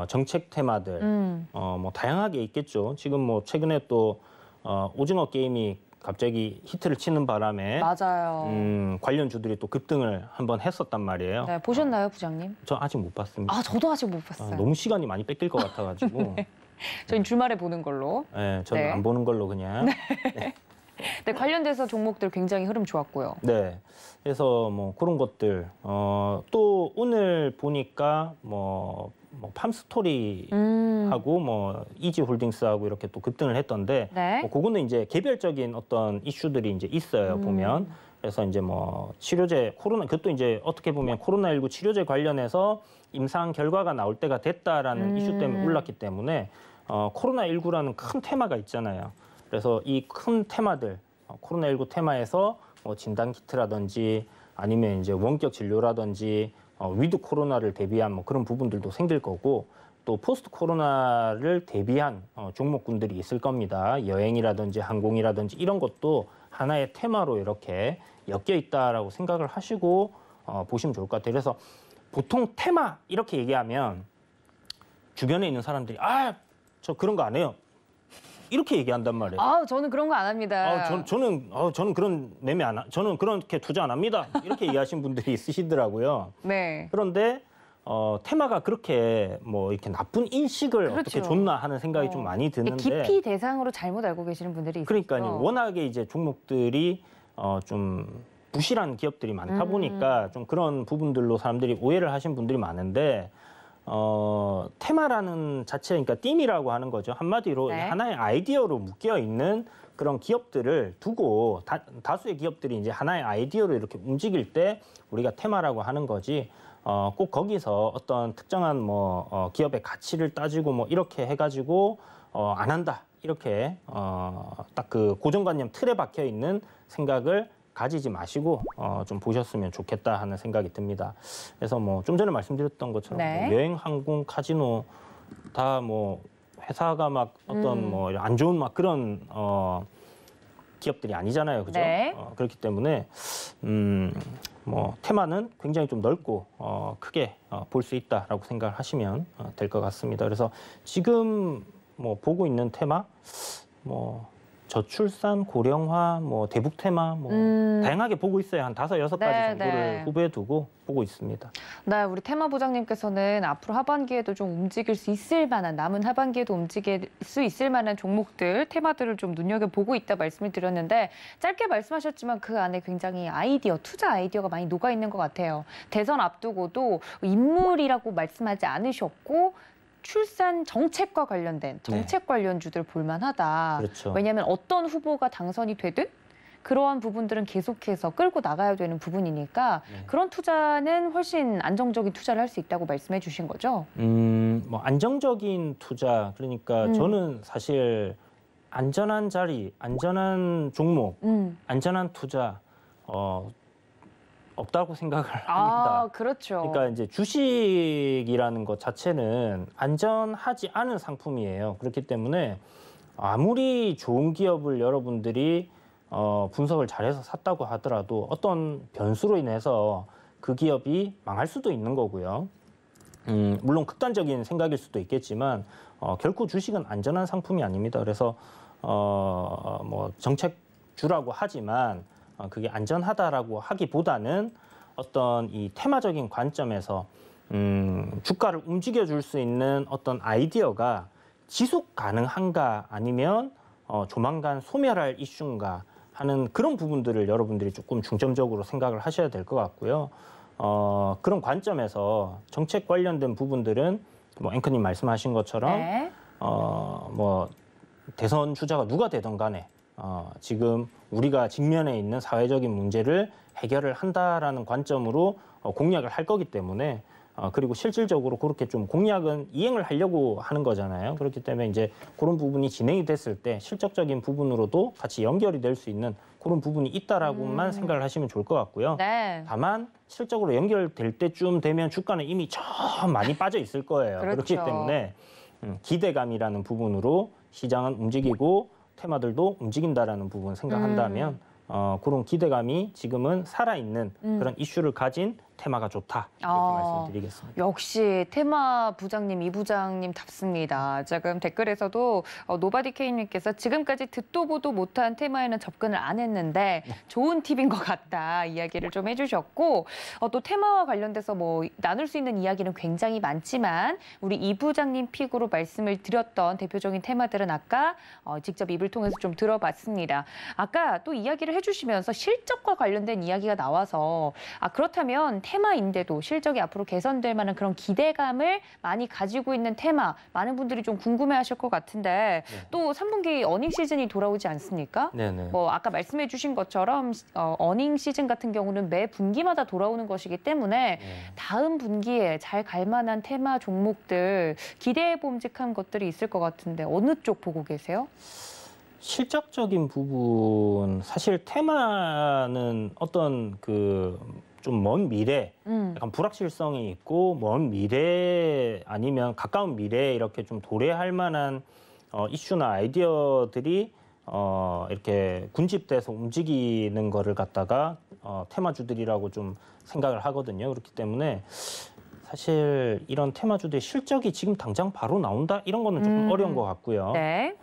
정책 테마들 뭐 다양하게 있겠죠. 지금 뭐 최근에 또 오징어 게임이 갑자기 히트를 치는 바람에
맞아요.
관련주들이 또 급등을 한번 했었단 말이에요.
네, 보셨나요, 부장님?
저 아직 못 봤습니다.
아, 저도 아직 못 봤어요.
너무 시간이 많이 뺏길 것 같아가지고
저희는 주말에 보는 걸로.
네, 저는
네.
안 보는 걸로 그냥.
네, 관련돼서 종목들 굉장히 흐름 좋았고요.
네. 그래서 뭐 그런 것들 또 오늘 보니까 뭐 팜스토리하고 뭐 이지홀딩스하고 이렇게 또 급등을 했던데
네.
뭐 그거는 이제 개별적인 어떤 이슈들이 이제 있어요 보면. 그래서 이제 뭐 치료제 그것도 이제 어떻게 보면 코로나19 치료제 관련해서 임상 결과가 나올 때가 됐다라는 이슈 때문에 올랐기 때문에 코로나19라는 큰 테마가 있잖아요. 그래서 이 큰 테마들 코로나19 테마에서 뭐 진단 키트라든지 아니면 이제 원격 진료라든지 위드 코로나를 대비한 뭐 그런 부분들도 생길 거고 또 포스트 코로나를 대비한 종목군들이 있을 겁니다. 여행이라든지 항공이라든지 이런 것도 하나의 테마로 이렇게 엮여 있다라고 생각을 하시고 보시면 좋을 것 같아요. 그래서 보통 테마 이렇게 얘기하면 주변에 있는 사람들이 저 그런 거 안 해요. 이렇게 얘기한단 말이에요.
저는 그런 거 안 합니다.
저는 그런 매매 안 저는 그렇게 투자 안 합니다. 이렇게 얘기하신 분들이 있으시더라고요.
네.
그런데 테마가 그렇게 뭐 이렇게 나쁜 인식을
그렇죠.
어떻게 줬나 하는 생각이 좀 많이 드는데
깊이 대상으로 잘못 알고 계시는 분들이 있어요.
그러니까요. 워낙에 이제 종목들이 좀 부실한 기업들이 많다 보니까 좀 그런 부분들로 사람들이 오해를 하신 분들이 많은데 테마라는 자체, 그러니까 띠미라고 하는 거죠. 한마디로
네.
하나의 아이디어로 묶여 있는 그런 기업들을 두고 다수의 기업들이 이제 하나의 아이디어로 이렇게 움직일 때 우리가 테마라고 하는 거지. 꼭 거기서 어떤 특정한 뭐 기업의 가치를 따지고 뭐 이렇게 해가지고 안 한다 이렇게 딱 그 고정관념 틀에 박혀 있는 생각을 가지지 마시고 좀 보셨으면 좋겠다 하는 생각이 듭니다. 그래서 뭐 좀 전에 말씀드렸던 것처럼
네.
뭐 여행, 항공, 카지노 다 뭐 회사가 막 어떤 뭐 안 좋은 막 그런 기업들이 아니잖아요, 그죠?
네.
그렇기 때문에 뭐 테마는 굉장히 좀 넓고 크게 볼 수 있다라고 생각을 하시면 될 것 같습니다. 그래서 지금 뭐 보고 있는 테마, 뭐 저출산, 고령화, 뭐 대북 테마, 뭐 다양하게 보고 있어요. 한 5, 6가지
네,
정도를
네.
후보에 두고 보고 있습니다.
네, 우리 테마 부장님께서는 앞으로 하반기에도 좀 움직일 수 있을 만한, 남은 하반기에도 움직일 수 있을 만한 종목들, 테마들을 좀 눈여겨보고 있다 말씀을 드렸는데 짧게 말씀하셨지만 그 안에 굉장히 아이디어, 투자 아이디어가 많이 녹아있는 것 같아요. 대선 앞두고도 인물이라고 말씀하지 않으셨고 출산 정책과 관련된 정책 관련주들 볼만하다.
그렇죠.
왜냐하면 어떤 후보가 당선이 되든 그러한 부분들은 계속해서 끌고 나가야 되는 부분이니까
네.
그런 투자는 훨씬 안정적인 투자를 할 수 있다고 말씀해 주신 거죠?
뭐 안정적인 투자, 그러니까 저는 사실 안전한 자리, 안전한 종목, 안전한 투자 없다고 생각을 합니다.
그렇죠.
그러니까 이제 주식이라는 것 자체는 안전하지 않은 상품이에요. 그렇기 때문에 아무리 좋은 기업을 여러분들이 분석을 잘해서 샀다고 하더라도 어떤 변수로 인해서 그 기업이 망할 수도 있는 거고요. 물론 극단적인 생각일 수도 있겠지만 결코 주식은 안전한 상품이 아닙니다. 그래서 뭐 정책주라고 하지만 그게 안전하다라고 하기보다는 어떤 이 테마적인 관점에서 주가를 움직여줄 수 있는 어떤 아이디어가 지속 가능한가 아니면 조만간 소멸할 이슈인가 하는 그런 부분들을 여러분들이 조금 중점적으로 생각을 하셔야 될 것 같고요. 그런 관점에서 정책 관련된 부분들은 뭐 앵커님 말씀하신 것처럼
네.
뭐 대선 주자가 누가 되든 간에 지금 우리가 직면해 있는 사회적인 문제를 해결을 한다라는 관점으로 공약을 할 거기 때문에 그리고 실질적으로 그렇게 좀 공약은 이행을 하려고 하는 거잖아요. 그렇기 때문에 이제 그런 부분이 진행이 됐을 때 실적적인 부분으로도 같이 연결이 될 수 있는 그런 부분이 있다라고만 생각을 하시면 좋을 것 같고요.
네.
다만 실적으로 연결될 때쯤 되면 주가는 이미 저 많이 빠져 있을 거예요.
그렇죠.
그렇기 때문에 기대감이라는 부분으로 시장은 움직이고 테마들도 움직인다라는 부분 생각한다면 그런 기대감이 지금은 살아있는 그런 이슈를 가진 테마가 좋다 이렇게 말씀드리겠습니다.
역시 테마 부장님, 이 부장님답습니다. 지금 댓글에서도 노바디케이님께서 지금까지 듣도 보도 못한 테마에는 접근을 안 했는데 좋은 팁인 것 같다 이야기를 좀 해주셨고 또 테마와 관련돼서 뭐 나눌 수 있는 이야기는 굉장히 많지만 우리 이 부장님 픽으로 말씀을 드렸던 대표적인 테마들은 아까 직접 입을 통해서 좀 들어봤습니다. 아까 또 이야기를 해주시면서 실적과 관련된 이야기가 나와서 그렇다면 테마인데도 실적이 앞으로 개선될 만한 그런 기대감을 많이 가지고 있는 테마 많은 분들이 좀 궁금해하실 것 같은데 또 3분기 어닝 시즌이 돌아오지 않습니까?
네네.
뭐 아까 말씀해 주신 것처럼 어닝 시즌 같은 경우는 매 분기마다 돌아오는 것이기 때문에 다음 분기에 잘 갈 만한 테마 종목들 기대해 봄직한 것들이 있을 것 같은데 어느 쪽 보고 계세요?
실적적인 부분 사실 테마는 어떤 그 좀 먼 미래, 약간 불확실성이 있고 먼 미래 아니면 가까운 미래에 이렇게 좀 도래할 만한 이슈나 아이디어들이 이렇게 군집돼서 움직이는 거를 갖다가 테마주들이라고 좀 생각을 하거든요. 그렇기 때문에 사실 이런 테마주들의 실적이 지금 당장 바로 나온다 이런 거는 조금 어려운 것 같고요.
네.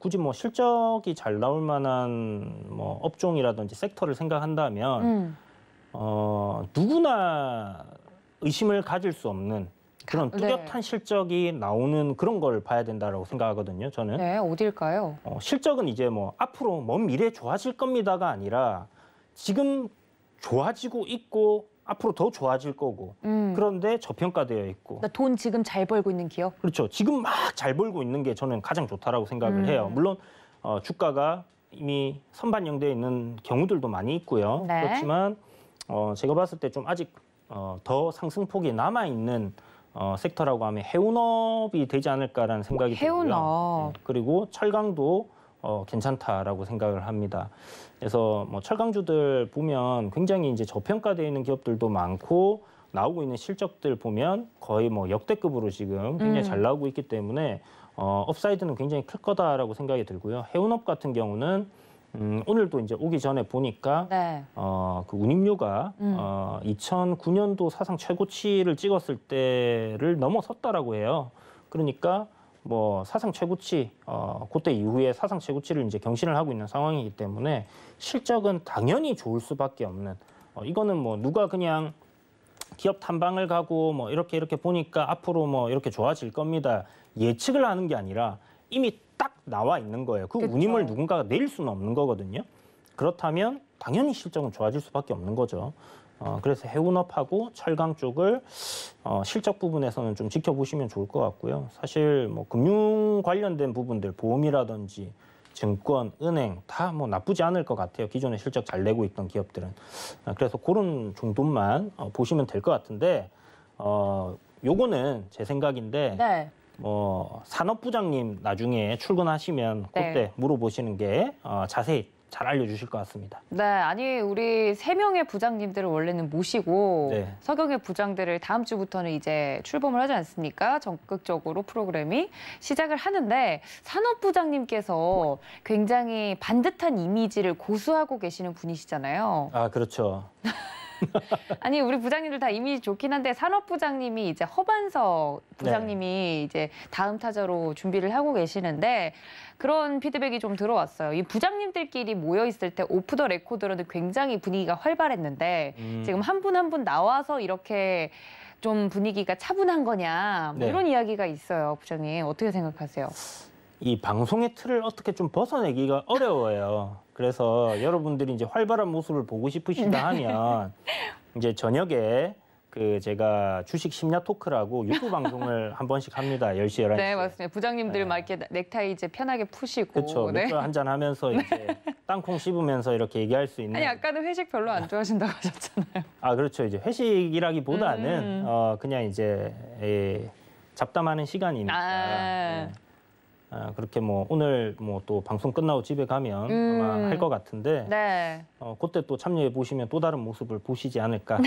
굳이 뭐 실적이 잘 나올 만한 뭐 업종이라든지 섹터를 생각한다면 누구나 의심을 가질 수 없는 그런 뚜렷한 실적이 나오는 그런 걸 봐야 된다라고 생각하거든요. 저는.
네, 어딜까요?
실적은 이제 뭐 앞으로 먼 미래에 좋아질 겁니다가 아니라 지금 좋아지고 있고 앞으로 더 좋아질 거고 그런데 저평가되어 있고
돈 지금 잘 벌고 있는 기업?
그렇죠. 지금 막 잘 벌고 있는 게 저는 가장 좋다라고 생각을 해요. 물론 주가가 이미 선반영되어 있는 경우들도 많이 있고요.
네.
그렇지만 제가 봤을 때 좀 아직 더 상승폭이 남아있는 섹터라고 하면 해운업이 되지 않을까라는 생각이 들고요.
해운업.
그리고 철강도 괜찮다라고 생각을 합니다. 그래서 뭐 철강주들 보면 굉장히 이제 저평가되어 있는 기업들도 많고 나오고 있는 실적들 보면 거의 뭐 역대급으로 지금 굉장히 잘 나오고 있기 때문에 업사이드는 굉장히 클 거다라고 생각이 들고요. 해운업 같은 경우는 오늘도 이제 오기 전에 보니까
네.
그 운임료가 2009년도 사상 최고치를 찍었을 때를 넘어섰다라고 해요. 그러니까 뭐 사상 최고치, 그때 이후에 사상 최고치를 이제 경신을 하고 있는 상황이기 때문에 실적은 당연히 좋을 수밖에 없는. 이거는 뭐 누가 그냥 기업 탐방을 가고 뭐 이렇게 보니까 앞으로 뭐 이렇게 좋아질 겁니다. 예측을 하는 게 아니라 이미 딱 나와 있는 거예요. 그
그쵸.
운임을 누군가가 내릴 수는 없는 거거든요. 그렇다면 당연히 실적은 좋아질 수밖에 없는 거죠. 그래서 해운업하고 철강 쪽을 실적 부분에서는 좀 지켜보시면 좋을 것 같고요. 사실 뭐 금융 관련된 부분들, 보험이라든지 증권, 은행 다 뭐 나쁘지 않을 것 같아요. 기존에 실적 잘 내고 있던 기업들은. 그래서 그런 정도만 보시면 될 것 같은데 요거는 제 생각인데
네.
산업부장님 나중에 출근하시면
네.
그때 물어보시는 게 자세히 잘 알려주실 것 같습니다.
네, 아니 우리 3명의 부장님들을 원래는 모시고
네.
서경의 부장들을 다음 주부터는 이제 출범을 하지 않습니까? 적극적으로 프로그램이 시작을 하는데 산업부장님께서 굉장히 반듯한 이미지를 고수하고 계시는 분이시잖아요.
아, 그렇죠.
아니 우리 부장님들 다 이미지 좋긴 한데 산업부장님이 이제 허반석 부장님이 이제 다음 타자로 준비를 하고 계시는데 그런 피드백이 좀 들어왔어요. 이 부장님들끼리 모여 있을 때 오프 더 레코드로는 굉장히 분위기가 활발했는데 지금 한 분 한 분 나와서 이렇게 좀 분위기가 차분한 거냐 뭐
네.
이런 이야기가 있어요. 부장님 어떻게 생각하세요?
이 방송의 틀을 어떻게 좀 벗어내기가 어려워요. 그래서 여러분들이 이제 활발한 모습을 보고 싶으시다 하면 이제 저녁에 그 제가 주식 심야 토크라고 유튜브 방송을 한 번씩 합니다. 10시, 11시.
네, 맞습니다. 부장님들
네.
막 이렇게 넥타이 이제 편하게 푸시고.
그렇죠.
네.
맥주 한잔 하면서 이제 땅콩 씹으면서 이렇게 얘기할 수 있는.
아니 아까는 회식 별로 안 좋아하신다고 하셨잖아요.
아, 그렇죠. 이제 회식이라기보다는 그냥 이제 잡담하는 시간이니까.
아.
네. 그렇게 뭐 오늘 뭐 또 방송 끝나고 집에 가면 아마 할 것 같은데
네.
그때 또 참여해 보시면 또 다른 모습을 보시지 않을까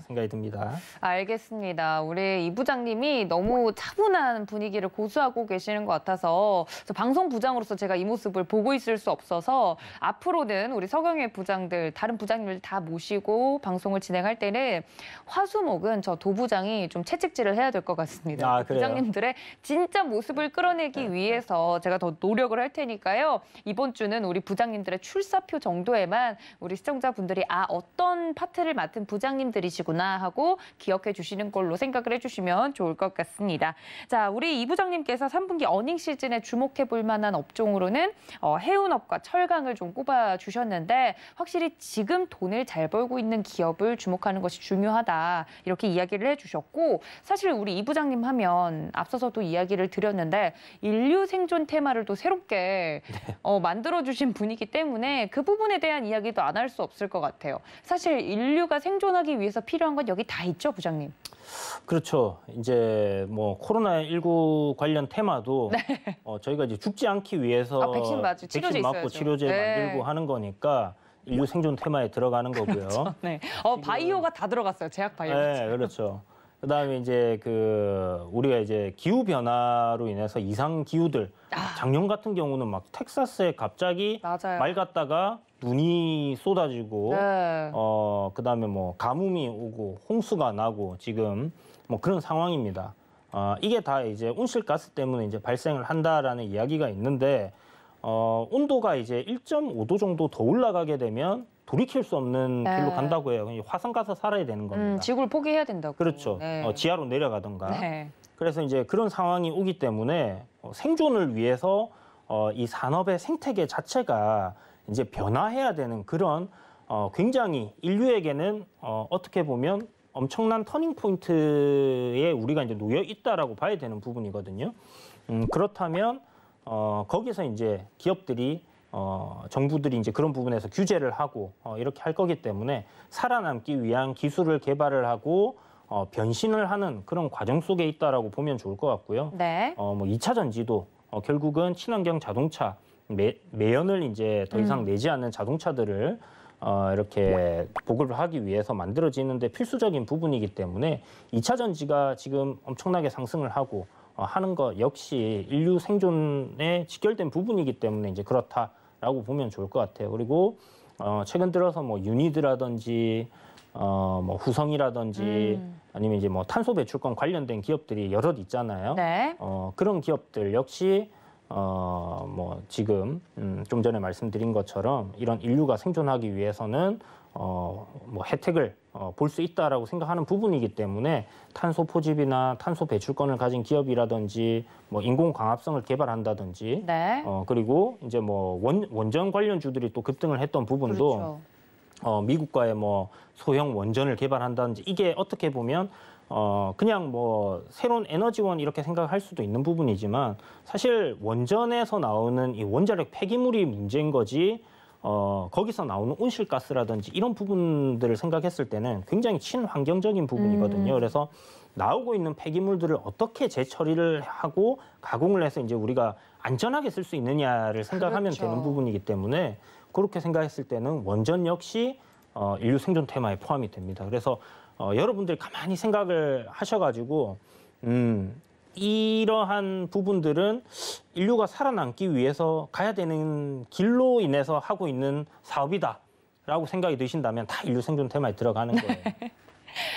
생각이 듭니다.
알겠습니다. 우리 이 부장님이 너무 차분한 분위기를 고수하고 계시는 것 같아서 방송 부장으로서 제가 이 모습을 보고 있을 수 없어서 앞으로는 우리 서경의 부장들, 다른 부장님들 다 모시고 방송을 진행할 때는 화수목은 저 도부장이 좀 채찍질을 해야 될 것 같습니다.
아, 그래요?
부장님들의 진짜 모습을 끌어내기 위해서 제가 더 노력을 할 테니까요. 이번 주는 우리 부장님들의 출사표 정도에만 우리 시청자분들이 어떤 파트를 맡은 부장님들이시구나 하고 기억해 주시는 걸로 생각을 해주시면 좋을 것 같습니다. 자, 우리 이 부장님께서 3분기 어닝 시즌에 주목해 볼 만한 업종으로는 해운업과 철강을 좀 꼽아 주셨는데 확실히 지금 돈을 잘 벌고 있는 기업을 주목하는 것이 중요하다 이렇게 이야기를 해주셨고 사실 우리 이 부장님 하면 앞서서도 이야기를 드렸는데 인류 생존 테마를 또 새롭게 만들어주신 분이기 때문에 그 부분에 대한 이야기도 안 할 수 없을 것 같아요. 사실 인류가 생존하기 위해서 필요한 건 여기 다 있죠, 부장님?
그렇죠. 이제 뭐 코로나19 관련 테마도 저희가 이제 죽지 않기 위해서
백신 맞고 치료제
맞고
있어야죠.
치료제
네.
만들고 하는 거니까 인류 생존 테마에 들어가는 거고요.
네. 바이오가 다 들어갔어요. 제약 바이오.
네, 그렇죠. 그다음에 이제 우리가 이제 기후 변화로 인해서 이상 기후들 작년 같은 경우는 막 텍사스에 갑자기
맞아요.
맑았다가 눈이 쏟아지고
네.
그다음에 뭐 가뭄이 오고 홍수가 나고 지금 뭐 그런 상황입니다. 이게 다 이제 온실가스 때문에 이제 발생을 한다라는 이야기가 있는데 온도가 이제 1.5도 정도 더 올라가게 되면 돌이킬 수 없는 길로 간다고 해요. 화성 가서 살아야 되는 겁니다.
지구를 포기해야 된다고.
그렇죠.
네.
지하로 내려가던가.
네.
그래서 이제 그런 상황이 오기 때문에 생존을 위해서 이 산업의 생태계 자체가 이제 변화해야 되는 그런 굉장히 인류에게는 어떻게 보면 엄청난 터닝 포인트에 우리가 이제 놓여 있다라고 봐야 되는 부분이거든요. 그렇다면 거기서 이제 기업들이 정부들이 이제 그런 부분에서 규제를 하고 이렇게 할 거기 때문에 살아남기 위한 기술을 개발을 하고 변신을 하는 그런 과정 속에 있다라고 보면 좋을 것 같고요.
네.
뭐 2차 전지도 결국은 친환경 자동차 매연을 이제 더 이상 내지 않는 자동차들을 이렇게 보급을 하기 위해서 만들어지는데 필수적인 부분이기 때문에 2차 전지가 지금 엄청나게 상승을 하고 하는 것 역시 인류 생존에 직결된 부분이기 때문에 이제 그렇다라고 있다라고 보면 좋을 것 같아요. 그리고 최근 들어서 뭐 유니드라든지 뭐 후성이라든지 아니면 이제 뭐 탄소 배출권 관련된 기업들이 여럿 있잖아요.
네.
그런 기업들 역시 뭐 지금 좀 전에 말씀드린 것처럼 이런 인류가 생존하기 위해서는 뭐 혜택을 볼 수 있다라고 생각하는 부분이기 때문에 탄소 포집이나 탄소 배출권을 가진 기업이라든지 뭐 인공 광합성을 개발한다든지
네.
그리고 이제 뭐 원전 관련주들이 또 급등을 했던 부분도
그렇죠.
미국과의 뭐 소형 원전을 개발한다든지 이게 어떻게 보면 그냥 뭐 새로운 에너지원 이렇게 생각할 수도 있는 부분이지만 사실 원전에서 나오는 이 원자력 폐기물이 문제인 거지 거기서 나오는 온실가스라든지 이런 부분들을 생각했을 때는 굉장히 친환경적인 부분이거든요. 그래서 나오고 있는 폐기물들을 어떻게 재처리를 하고 가공을 해서 이제 우리가 안전하게 쓸 수 있느냐를 생각하면
그렇죠.
되는 부분이기 때문에 그렇게 생각했을 때는 원전 역시 인류 생존 테마에 포함이 됩니다. 그래서 여러분들이 가만히 생각을 하셔가지고 이러한 부분들은 인류가 살아남기 위해서 가야 되는 길로 인해서 하고 있는 사업이다라고 생각이 드신다면 다 인류 생존 테마에 들어가는 거예요.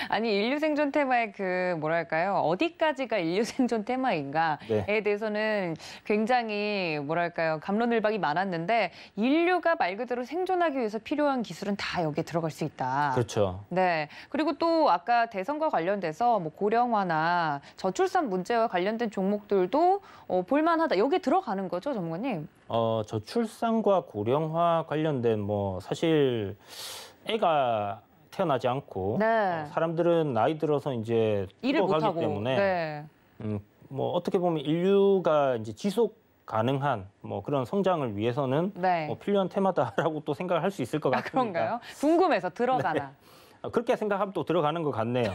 아니 인류 생존 테마의 그 뭐랄까요? 어디까지가 인류 생존 테마인가에
네.
대해서는 굉장히 뭐랄까요? 갑론을박이 많았는데 인류가 말 그대로 생존하기 위해서 필요한 기술은 다 여기에 들어갈 수 있다.
그렇죠.
네. 그리고 또 아까 대선과 관련돼서 뭐 고령화나 저출산 문제와 관련된 종목들도 볼만하다. 여기에 들어가는 거죠, 전문가님?
저출산과 고령화 관련된 뭐 사실 애가 태어나지 않고
네.
사람들은 나이 들어서 이제
일을 못
죽어가기
하고.
때문에
네.
뭐 어떻게 보면 인류가 이제 지속 가능한 뭐 그런 성장을 위해서는
네.
뭐 필요한 테마다라고 또 생각을 할 수 있을 것
아,
같습니다.
그런가요? 궁금해서 들어가나.
그렇게 생각하면 또 들어가는 것 같네요.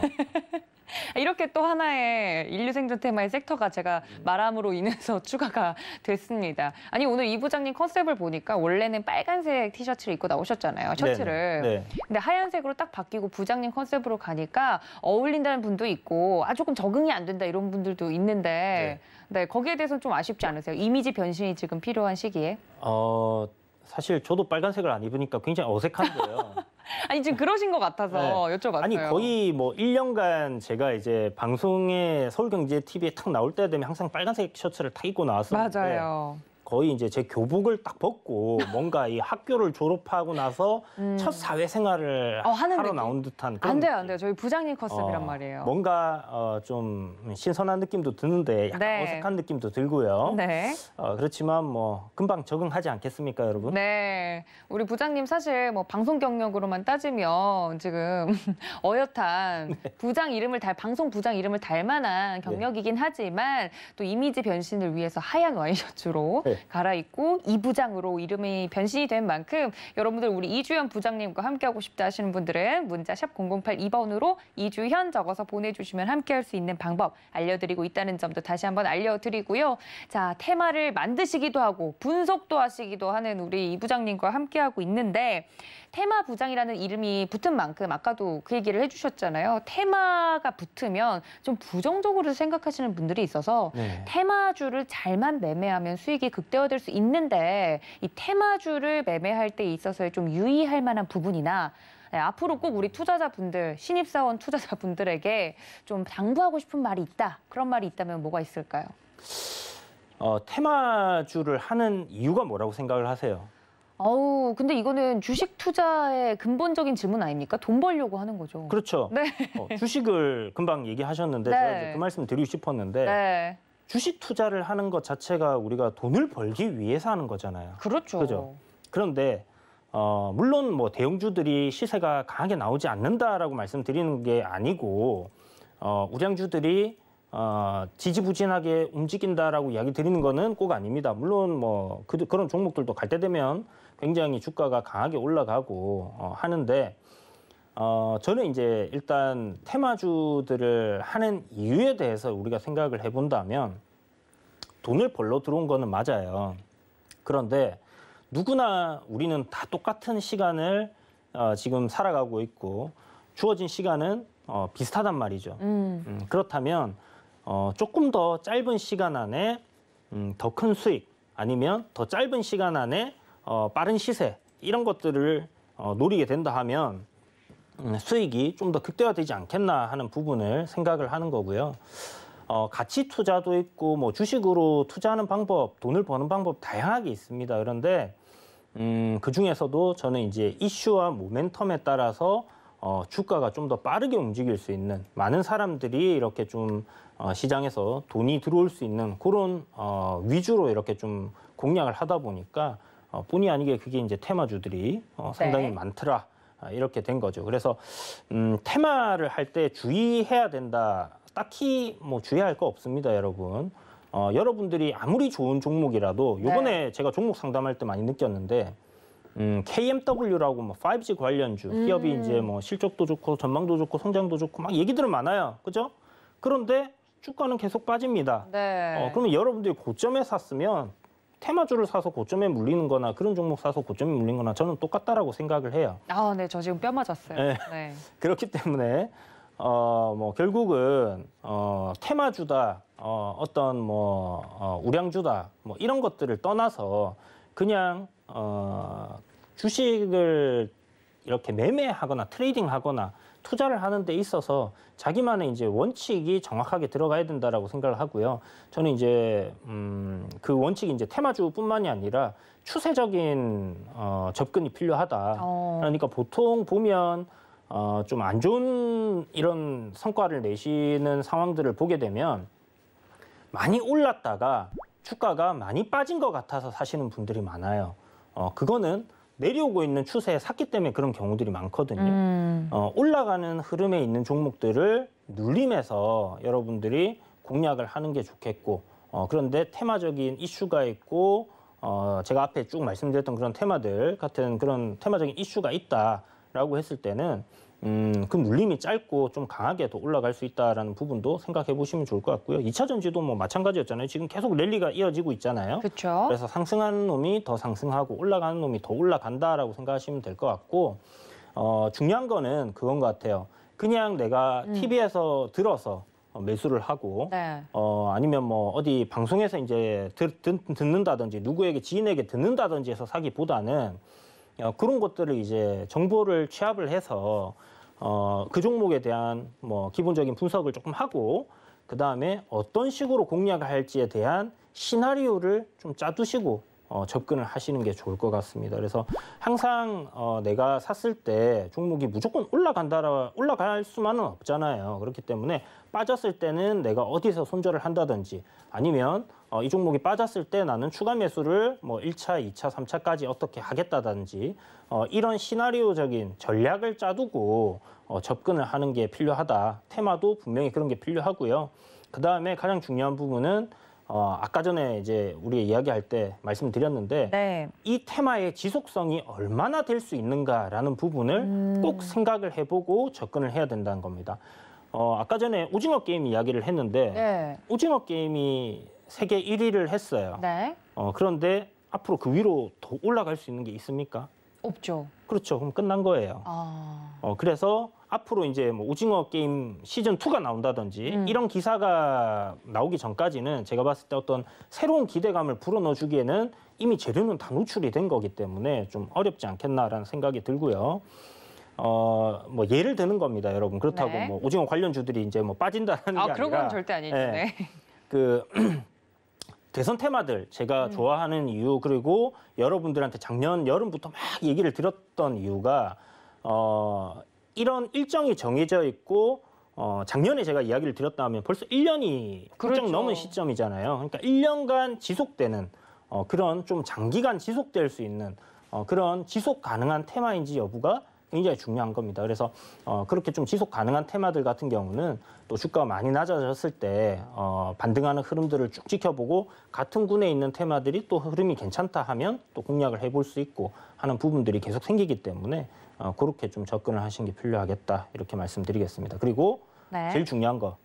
이렇게 또 하나의 인류 생존 테마의 섹터가 제가 말함으로 인해서 추가가 됐습니다. 아니 오늘 이 부장님 컨셉을 보니까 원래는 빨간색 티셔츠를 입고 나오셨잖아요. 셔츠를.
네.
근데 하얀색으로 딱 바뀌고 부장님 컨셉으로 가니까 어울린다는 분도 있고 조금 적응이 안 된다 이런 분들도 있는데 네, 거기에 대해서는 좀 아쉽지 않으세요? 이미지 변신이 지금 필요한 시기에.
사실 저도 빨간색을 안 입으니까 굉장히 어색한데요.
아니 지금 그러신 것 같아서 여쭤봤어요.
아니 거의 뭐 1년간 제가 이제 방송에 서울경제TV에 탁 나올 때 되면 항상 빨간색 셔츠를 탁 입고 나왔었는데
맞아요.
거의 이제 제 교복을 딱 벗고 뭔가 이 학교를 졸업하고 나서 첫 사회생활을
하는
하러
느낌?
나온 듯한 그런
안 돼요,
느낌.
안 돼요. 저희 부장님 컨셉이란 말이에요.
뭔가 좀 신선한 느낌도 드는데 약간
네.
어색한 느낌도 들고요.
네.
그렇지만 뭐 금방 적응하지 않겠습니까, 여러분?
네. 우리 부장님 사실 뭐 방송 경력으로만 따지면 지금 어엿한 부장 이름을 방송 부장 이름을 달 만한 경력이긴 하지만 또 이미지 변신을 위해서 하얀 와이셔츠로 갈아입고 이 부장으로 이름이 변신이 된 만큼 여러분들 우리 이주현 부장님과 함께하고 싶다 하시는 분들은 문자 샵 0082번으로 이주현 적어서 보내주시면 함께할 수 있는 방법 알려드리고 있다는 점도 다시 한번 알려드리고요. 자, 테마를 만드시기도 하고 분석도 하시기도 하는 우리 이 부장님과 함께하고 있는데 테마 부장이라는 이름이 붙은 만큼 아까도 그 얘기를 해주셨잖아요. 테마가 붙으면 좀 부정적으로 생각하시는 분들이 있어서 테마주를 잘만 매매하면 수익이 극대화될 수 있는데 이 테마주를 매매할 때 있어서의 좀 유의할 만한 부분이나 앞으로 꼭 우리 투자자분들, 신입사원 투자자분들에게 좀 당부하고 싶은 말이 있다. 그런 말이 있다면 뭐가 있을까요?
테마주를 하는 이유가 뭐라고 생각을 하세요?
근데 이거는 주식 투자의 근본적인 질문 아닙니까? 돈 벌려고 하는 거죠.
그렇죠.
네.
주식을 금방 얘기하셨는데
네.
제가 이제 그 말씀 드리고 싶었는데
네.
주식 투자를 하는 것 자체가 우리가 돈을 벌기 위해서 하는 거잖아요.
그렇죠.
그죠? 그런데 물론 뭐 대형주들이 시세가 강하게 나오지 않는다라고 말씀드리는 게 아니고 우량주들이 지지부진하게 움직인다라고 이야기 드리는 거는 꼭 아닙니다. 물론 뭐 그런 종목들도 갈 때 되면 굉장히 주가가 강하게 올라가고 하는데 저는 이제 일단 테마주들을 하는 이유에 대해서 우리가 생각을 해본다면 돈을 벌러 들어온 거는 맞아요. 그런데 누구나 우리는 다 똑같은 시간을 지금 살아가고 있고 주어진 시간은 비슷하단 말이죠. 그렇다면 조금 더 짧은 시간 안에 더 큰 수익 아니면 더 짧은 시간 안에 빠른 시세 이런 것들을 노리게 된다 하면 수익이 좀 더 극대화되지 않겠나 하는 부분을 생각을 하는 거고요. 가치 투자도 있고 뭐 주식으로 투자하는 방법, 돈을 버는 방법 다양하게 있습니다. 그런데 그 중에서도 저는 이제 이슈와 모멘텀에 따라서 주가가 좀 더 빠르게 움직일 수 있는 많은 사람들이 이렇게 좀 시장에서 돈이 들어올 수 있는 그런 위주로 이렇게 좀 공략을 하다 보니까 본의 아니게 그게 이제 테마주들이 상당히
네.
많더라. 이렇게 된 거죠. 그래서 테마를 할 때 주의해야 된다. 딱히 뭐 주의할 거 없습니다, 여러분. 여러분들이 아무리 좋은 종목이라도 요번에 제가 종목 상담할 때 많이 느꼈는데 KMW라고 뭐 5G 관련주 기업이 이제 뭐 실적도 좋고 전망도 좋고 성장도 좋고 막 얘기들은 많아요. 그죠? 그런데 주가는 계속 빠집니다.
네.
그러면 여러분들이 고점에 샀으면 테마주를 사서 고점에 물리는 거나 그런 종목 사서 고점에 물리는 거나 저는 똑같다라고 생각을 해요.
아, 네, 저 지금 뼈 맞았어요.
네.
네.
그렇기 때문에 뭐 결국은 테마주다, 어떤 뭐 우량주다, 뭐 이런 것들을 떠나서 그냥 주식을 이렇게 매매하거나 트레이딩하거나 투자를 하는 데 있어서 자기만의 이제 원칙이 정확하게 들어가야 된다라고 생각을 하고요. 저는 이제 그 원칙이 이제 테마주뿐만이 아니라 추세적인 접근이 필요하다. 그러니까 보통 보면 좀 안 좋은 이런 성과를 내시는 상황들을 보게 되면 많이 올랐다가 주가가 많이 빠진 것 같아서 사시는 분들이 많아요. 그거는 내려오고 있는 추세에 샀기 때문에 그런 경우들이 많거든요. 올라가는 흐름에 있는 종목들을 눌림해서 여러분들이 공략을 하는 게 좋겠고, 그런데 테마적인 이슈가 있고, 제가 앞에 쭉 말씀드렸던 그런 테마들 같은 그런 테마적인 이슈가 있다라고 했을 때는 그 눌림이 짧고 좀 강하게 더 올라갈 수 있다라는 부분도 생각해 보시면 좋을 것 같고요. 2차 전지도 뭐 마찬가지였잖아요. 지금 계속 랠리가 이어지고 있잖아요.
그렇죠.
그래서 상승하는 놈이 더 상승하고 올라가는 놈이 더 올라간다라고 생각하시면 될 것 같고, 중요한 거는 그건 것 같아요. 그냥 내가 TV에서 들어서 매수를 하고,
네.
아니면 뭐 어디 방송에서 이제 듣는다든지 누구에게 지인에게 듣는다든지 해서 사기보다는 그런 것들을 이제 정보를 취합을 해서 그 종목에 대한 뭐 기본적인 분석을 조금 하고 그 다음에 어떤 식으로 공략을 할지에 대한 시나리오를 좀 짜두시고 접근을 하시는 게 좋을 것 같습니다. 그래서 항상 내가 샀을 때 종목이 무조건 올라갈 수만은 없잖아요. 그렇기 때문에 빠졌을 때는 내가 어디서 손절을 한다든지 아니면 이 종목이 빠졌을 때 나는 추가 매수를 뭐 1차, 2차, 3차까지 어떻게 하겠다든지 이런 시나리오적인 전략을 짜두고 접근을 하는 게 필요하다. 테마도 분명히 그런 게 필요하고요. 그 다음에 가장 중요한 부분은 아까 전에 이제 우리 이야기할 때 말씀드렸는데
네.
이 테마의 지속성이 얼마나 될 수 있는가라는 부분을 꼭 생각을 해보고 접근을 해야 된다는 겁니다. 아까 전에 오징어 게임 이야기를 했는데
네.
오징어 게임이 세계 1위를 했어요.
네.
그런데 앞으로 그 위로 더 올라갈 수 있는 게 있습니까?
없죠.
그렇죠. 그럼 끝난 거예요. 그래서 앞으로 이제 뭐 오징어 게임 시즌 2가 나온다든지 이런 기사가 나오기 전까지는 제가 봤을 때 어떤 새로운 기대감을 불어넣어 주기에는 이미 재료는 다 노출이 된 거기 때문에 좀 어렵지 않겠나라는 생각이 들고요. 뭐 예를 드는 겁니다, 여러분. 그렇다고
네.
뭐 오징어 관련주들이 이제 뭐 빠진다는 게 아니라
그런 건 절대 아니죠.
네.
네.
그 대선 테마들 제가 좋아하는 이유 그리고 여러분들한테 작년 여름부터 막 얘기를 드렸던 이유가 이런 일정이 정해져 있고 작년에 제가 이야기를 드렸다면 벌써 1년이 훌쩍
그렇죠.
넘은 시점이잖아요. 그러니까 1년간 지속되는 그런 좀 장기간 지속될 수 있는 그런 지속 가능한 테마인지 여부가 굉장히 중요한 겁니다. 그래서 그렇게 좀 지속 가능한 테마들 같은 경우는 또 주가가 많이 낮아졌을 때 반등하는 흐름들을 쭉 지켜보고 같은 군에 있는 테마들이 또 흐름이 괜찮다 하면 또 공략을 해볼 수 있고 하는 부분들이 계속 생기기 때문에 그렇게 좀 접근을 하시는 게 필요하겠다 이렇게 말씀드리겠습니다. 그리고
네.
제일 중요한 거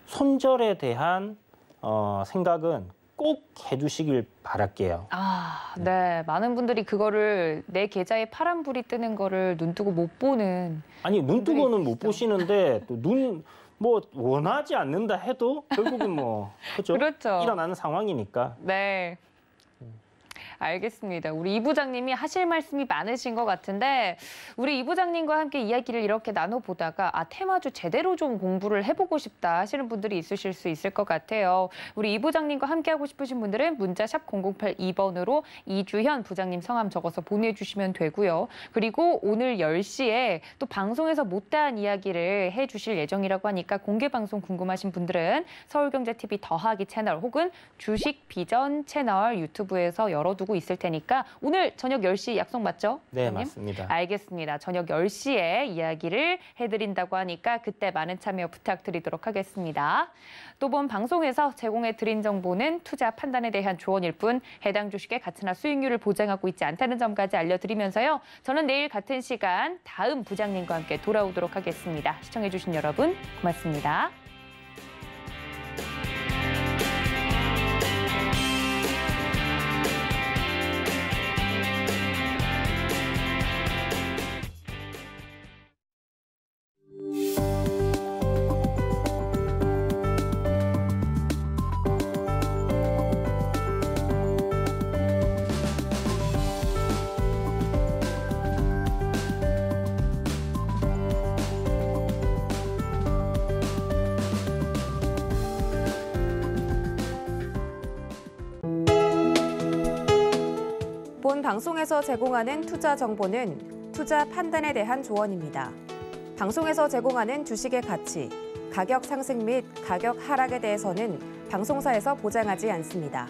손절에 대한 생각은 꼭 해두시길 바랄게요.
네. 많은 분들이 그거를 내 계좌에 파란불이 뜨는 거를 눈뜨고 못 보는.
아니 눈 뜨고는 못
있으시죠.
보시는데 또 눈 뭐 원하지 않는다 해도 결국은 뭐 그렇죠?
그렇죠.
일어나는 상황이니까.
네. 알겠습니다. 우리 이 부장님이 하실 말씀이 많으신 것 같은데 우리 이 부장님과 함께 이야기를 이렇게 나눠보다가 테마주 제대로 좀 공부를 해보고 싶다 하시는 분들이 있으실 수 있을 것 같아요. 우리 이 부장님과 함께하고 싶으신 분들은 문자 샵 0082번으로 이주현 부장님 성함 적어서 보내주시면 되고요. 그리고 오늘 10시에 또 방송에서 못다한 이야기를 해주실 예정이라고 하니까 공개 방송 궁금하신 분들은 서울경제TV 더하기 채널 혹은 주식 비전 채널 유튜브에서 열어두고 있을 테니까 오늘 저녁 10시 약속 맞죠?
네,
부장님?
맞습니다.
알겠습니다. 저녁 10시에 이야기를 해드린다고 하니까 그때 많은 참여 부탁드리도록 하겠습니다. 또 본 방송에서 제공해드린 정보는 투자 판단에 대한 조언일 뿐 해당 주식의 가치나 수익률을 보장하고 있지 않다는 점까지 알려드리면서요. 저는 내일 같은 시간 다음 부장님과 함께 돌아오도록 하겠습니다. 시청해주신 여러분 고맙습니다.
본 방송에서 제공하는 투자 정보는 투자 판단에 대한 조언입니다. 방송에서 제공하는 주식의 가치, 가격 상승 및 가격 하락에 대해서는 방송사에서 보장하지 않습니다.